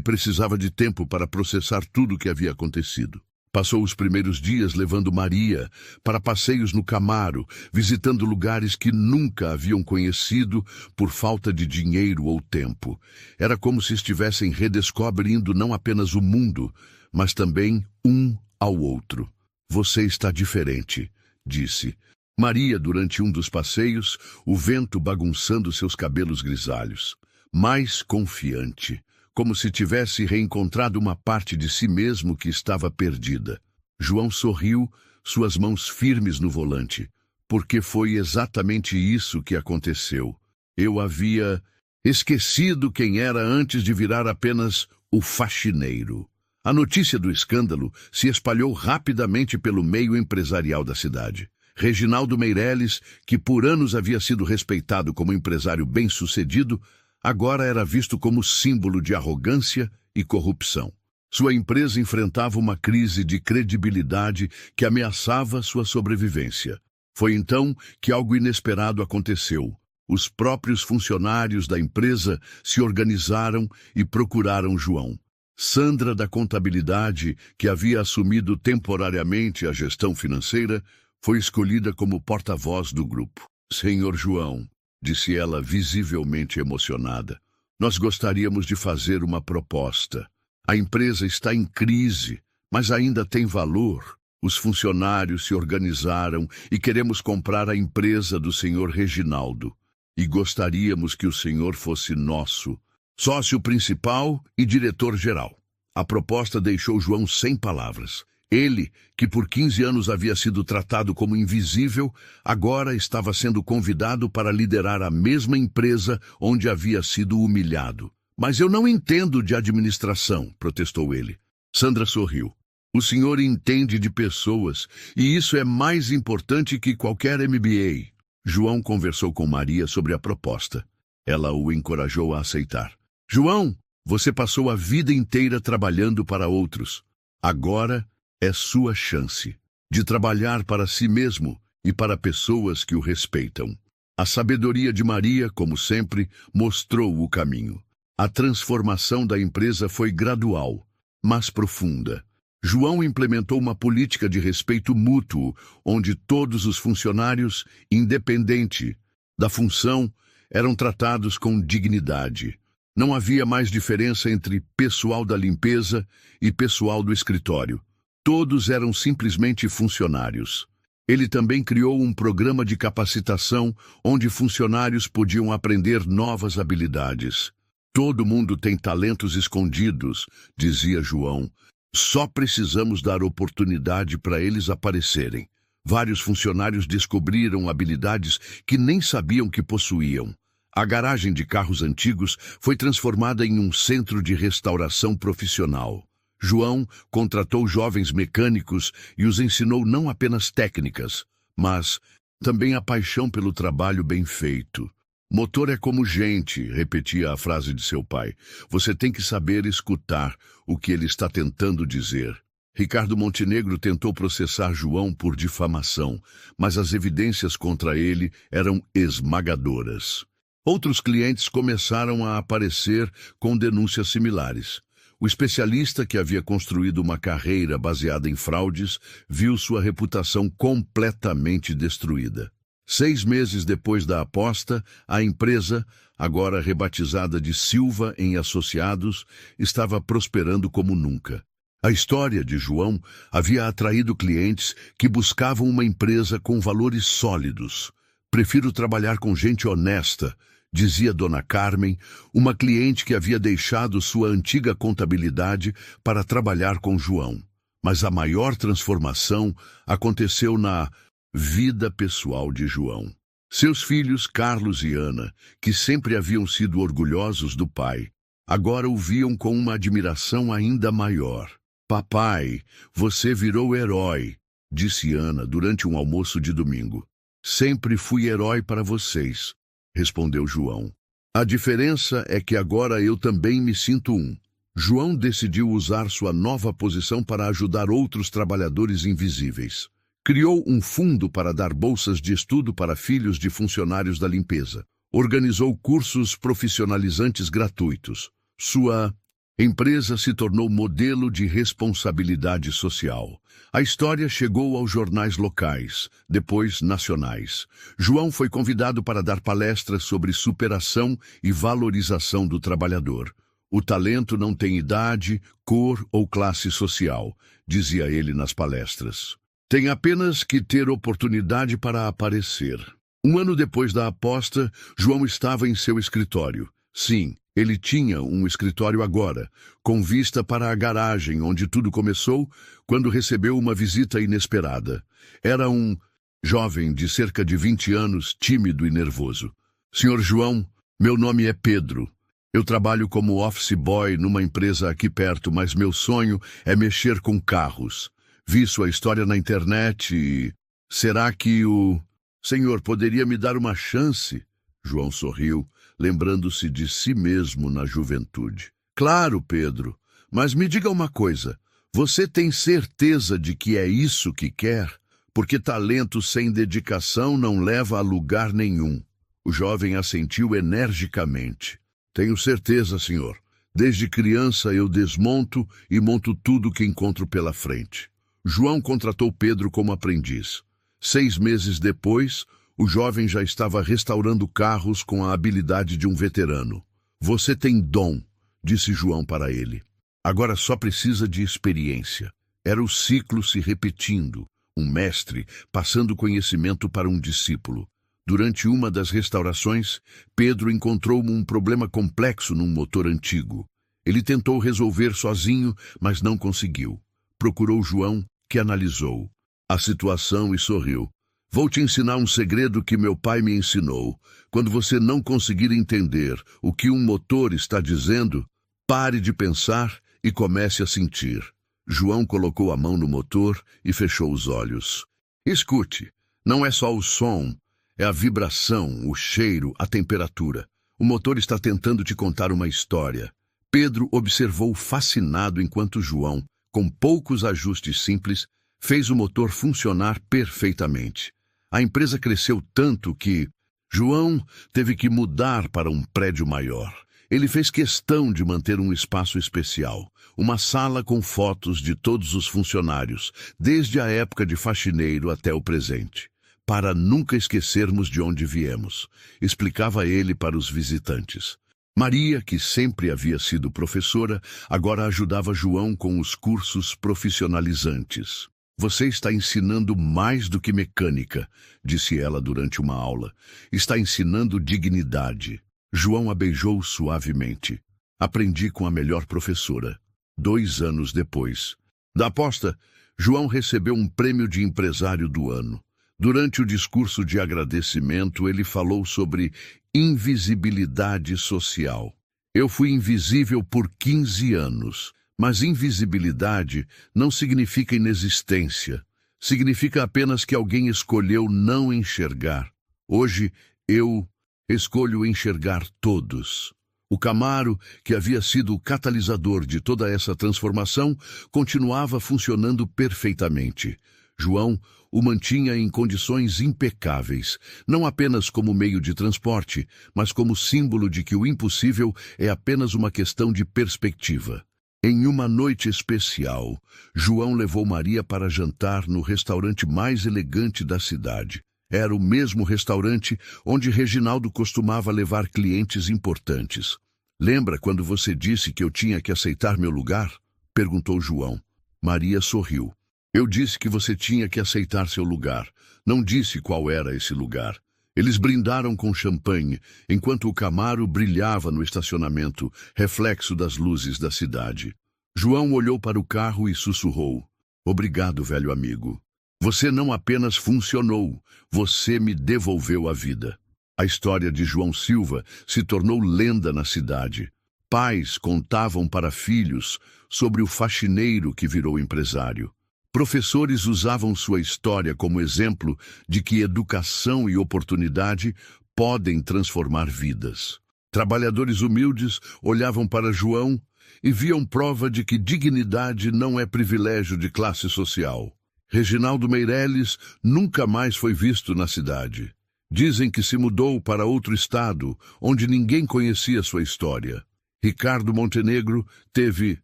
precisava de tempo para processar tudo o que havia acontecido. Passou os primeiros dias levando Maria para passeios no Camaro, visitando lugares que nunca haviam conhecido por falta de dinheiro ou tempo. Era como se estivessem redescobrindo não apenas o mundo, mas também um ao outro. Você está diferente, disse Maria durante um dos passeios, o vento bagunçando seus cabelos grisalhos. Mais confiante, como se tivesse reencontrado uma parte de si mesmo que estava perdida. João sorriu, suas mãos firmes no volante, porque foi exatamente isso que aconteceu. Eu havia esquecido quem era antes de virar apenas o faxineiro. A notícia do escândalo se espalhou rapidamente pelo meio empresarial da cidade. Reginaldo Meireles, que por anos havia sido respeitado como empresário bem-sucedido, agora era visto como símbolo de arrogância e corrupção. Sua empresa enfrentava uma crise de credibilidade que ameaçava sua sobrevivência. Foi então que algo inesperado aconteceu. Os próprios funcionários da empresa se organizaram e procuraram João. Sandra, da contabilidade, que havia assumido temporariamente a gestão financeira, foi escolhida como porta-voz do grupo. Senhor João, disse ela visivelmente emocionada, nós gostaríamos de fazer uma proposta. A empresa está em crise, mas ainda tem valor. Os funcionários se organizaram e queremos comprar a empresa do senhor Reginaldo. E gostaríamos que o senhor fosse nosso sócio principal e diretor-geral. A proposta deixou João sem palavras. Ele, que por 15 anos havia sido tratado como invisível, agora estava sendo convidado para liderar a mesma empresa onde havia sido humilhado. Mas eu não entendo de administração, protestou ele. Sandra sorriu. O senhor entende de pessoas, e isso é mais importante que qualquer MBA. João conversou com Maria sobre a proposta. Ela o encorajou a aceitar. João, você passou a vida inteira trabalhando para outros. Agora é sua chance de trabalhar para si mesmo e para pessoas que o respeitam. A sabedoria de Maria, como sempre, mostrou o caminho. A transformação da empresa foi gradual, mas profunda. João implementou uma política de respeito mútuo, onde todos os funcionários, independente da função, eram tratados com dignidade. Não havia mais diferença entre pessoal da limpeza e pessoal do escritório. Todos eram simplesmente funcionários. Ele também criou um programa de capacitação onde funcionários podiam aprender novas habilidades. Todo mundo tem talentos escondidos, dizia João. Só precisamos dar oportunidade para eles aparecerem. Vários funcionários descobriram habilidades que nem sabiam que possuíam. A garagem de carros antigos foi transformada em um centro de restauração profissional. João contratou jovens mecânicos e os ensinou não apenas técnicas, mas também a paixão pelo trabalho bem feito. Motor é como gente, repetia a frase de seu pai. Você tem que saber escutar o que ele está tentando dizer. Ricardo Montenegro tentou processar João por difamação, mas as evidências contra ele eram esmagadoras. Outros clientes começaram a aparecer com denúncias similares. O especialista, que havia construído uma carreira baseada em fraudes, viu sua reputação completamente destruída. 6 meses depois da aposta, a empresa, agora rebatizada de Silva em Associados, estava prosperando como nunca. A história de João havia atraído clientes que buscavam uma empresa com valores sólidos. Prefiro trabalhar com gente honesta, dizia Dona Carmen, uma cliente que havia deixado sua antiga contabilidade para trabalhar com João. Mas a maior transformação aconteceu na vida pessoal de João. Seus filhos, Carlos e Ana, que sempre haviam sido orgulhosos do pai, agora o viam com uma admiração ainda maior. Papai, você virou herói, disse Ana durante um almoço de domingo. Sempre fui herói para vocês. respondeu João. A diferença é que agora eu também me sinto um. João decidiu usar sua nova posição para ajudar outros trabalhadores invisíveis. Criou um fundo para dar bolsas de estudo para filhos de funcionários da limpeza. Organizou cursos profissionalizantes gratuitos. Sua empresa se tornou modelo de responsabilidade social. A história chegou aos jornais locais, depois nacionais. João foi convidado para dar palestras sobre superação e valorização do trabalhador. O talento não tem idade, cor ou classe social, dizia ele nas palestras. Tem apenas que ter oportunidade para aparecer. Um ano depois da aposta, João estava em seu escritório. Sim, ele tinha um escritório agora, com vista para a garagem onde tudo começou, quando recebeu uma visita inesperada. Era um jovem de cerca de 20 anos, tímido e nervoso. Senhor João, meu nome é Pedro. Eu trabalho como office boy numa empresa aqui perto, mas meu sonho é mexer com carros. Vi sua história na internet e... Será que o senhor poderia me dar uma chance? João sorriu, lembrando-se de si mesmo na juventude. Claro, Pedro, mas me diga uma coisa. Você tem certeza de que é isso que quer? Porque talento sem dedicação não leva a lugar nenhum. O jovem assentiu energicamente. Tenho certeza, senhor. Desde criança eu desmonto e monto tudo que encontro pela frente. João contratou Pedro como aprendiz. 6 meses depois, o jovem já estava restaurando carros com a habilidade de um veterano. Você tem dom, disse João para ele. Agora só precisa de experiência. Era o ciclo se repetindo, um mestre passando conhecimento para um discípulo. Durante uma das restaurações, Pedro encontrou um problema complexo num motor antigo. Ele tentou resolver sozinho, mas não conseguiu. Procurou João, que analisou a situação e sorriu. Vou te ensinar um segredo que meu pai me ensinou. Quando você não conseguir entender o que um motor está dizendo, pare de pensar e comece a sentir. João colocou a mão no motor e fechou os olhos. Escute, não é só o som, é a vibração, o cheiro, a temperatura. O motor está tentando te contar uma história. Pedro observou fascinado enquanto João, com poucos ajustes simples, fez o motor funcionar perfeitamente. A empresa cresceu tanto que João teve que mudar para um prédio maior. Ele fez questão de manter um espaço especial, uma sala com fotos de todos os funcionários, desde a época de faxineiro até o presente, para nunca esquecermos de onde viemos, explicava ele para os visitantes. Maria, que sempre havia sido professora, agora ajudava João com os cursos profissionalizantes. Você está ensinando mais do que mecânica, disse ela durante uma aula. Está ensinando dignidade. João a beijou suavemente. Aprendi com a melhor professora. 2 anos depois da aposta, João recebeu um prêmio de empresário do ano. Durante o discurso de agradecimento, ele falou sobre invisibilidade social. Eu fui invisível por 15 anos. Mas invisibilidade não significa inexistência. Significa apenas que alguém escolheu não enxergar. Hoje, eu escolho enxergar todos. O Camaro, que havia sido o catalisador de toda essa transformação, continuava funcionando perfeitamente. João o mantinha em condições impecáveis, não apenas como meio de transporte, mas como símbolo de que o impossível é apenas uma questão de perspectiva. Em uma noite especial, João levou Maria para jantar no restaurante mais elegante da cidade. Era o mesmo restaurante onde Reginaldo costumava levar clientes importantes. Lembra quando você disse que eu tinha que aceitar meu lugar? Perguntou João. Maria sorriu. Eu disse que você tinha que aceitar seu lugar. Não disse qual era esse lugar. Eles brindaram com champanhe, enquanto o Camaro brilhava no estacionamento, reflexo das luzes da cidade. João olhou para o carro e sussurrou. Obrigado, velho amigo. Você não apenas funcionou, você me devolveu a vida. A história de João Silva se tornou lenda na cidade. Pais contavam para filhos sobre o faxineiro que virou empresário. Professores usavam sua história como exemplo de que educação e oportunidade podem transformar vidas. Trabalhadores humildes olhavam para João e viam prova de que dignidade não é privilégio de classe social. Reginaldo Meireles nunca mais foi visto na cidade. Dizem que se mudou para outro estado, onde ninguém conhecia sua história. Ricardo Montenegro teve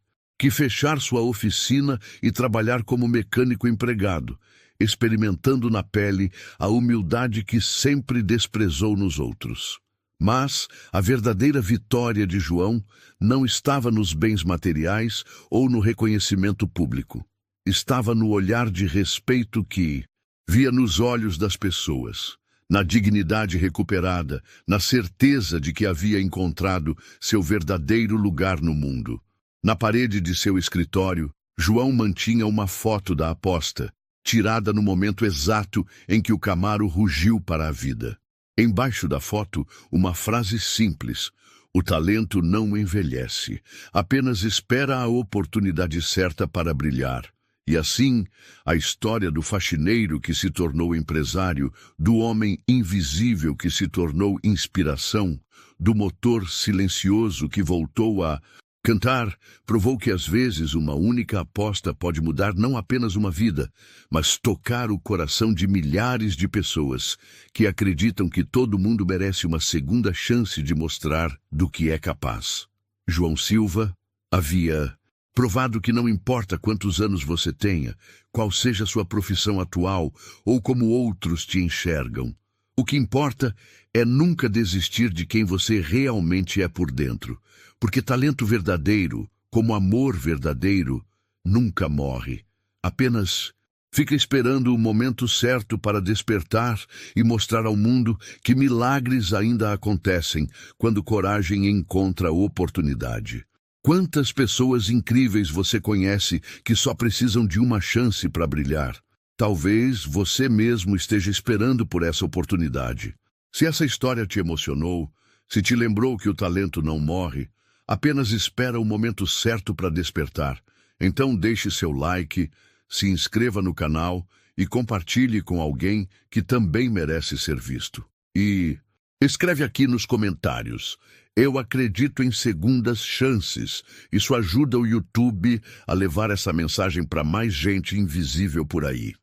que fechar sua oficina e trabalhar como mecânico empregado, experimentando na pele a humildade que sempre desprezou nos outros. Mas a verdadeira vitória de João não estava nos bens materiais ou no reconhecimento público. Estava no olhar de respeito que via nos olhos das pessoas, na dignidade recuperada, na certeza de que havia encontrado seu verdadeiro lugar no mundo. Na parede de seu escritório, João mantinha uma foto da aposta, tirada no momento exato em que o Camaro rugiu para a vida. Embaixo da foto, uma frase simples: o talento não envelhece, apenas espera a oportunidade certa para brilhar. E assim, a história do faxineiro que se tornou empresário, do homem invisível que se tornou inspiração, do motor silencioso que voltou a cantar, provou que às vezes uma única aposta pode mudar não apenas uma vida, mas tocar o coração de milhares de pessoas que acreditam que todo mundo merece uma segunda chance de mostrar do que é capaz. João Silva havia provado que não importa quantos anos você tenha, qual seja a sua profissão atual ou como outros te enxergam. O que importa é nunca desistir de quem você realmente é por dentro, porque talento verdadeiro, como amor verdadeiro, nunca morre. Apenas fica esperando o momento certo para despertar e mostrar ao mundo que milagres ainda acontecem quando coragem encontra oportunidade. Quantas pessoas incríveis você conhece que só precisam de uma chance para brilhar? Talvez você mesmo esteja esperando por essa oportunidade. Se essa história te emocionou, se te lembrou que o talento não morre, apenas espera o momento certo para despertar. Então deixe seu like, se inscreva no canal e compartilhe com alguém que também merece ser visto. E escreve aqui nos comentários: eu acredito em segundas chances. Isso ajuda o YouTube a levar essa mensagem para mais gente invisível por aí.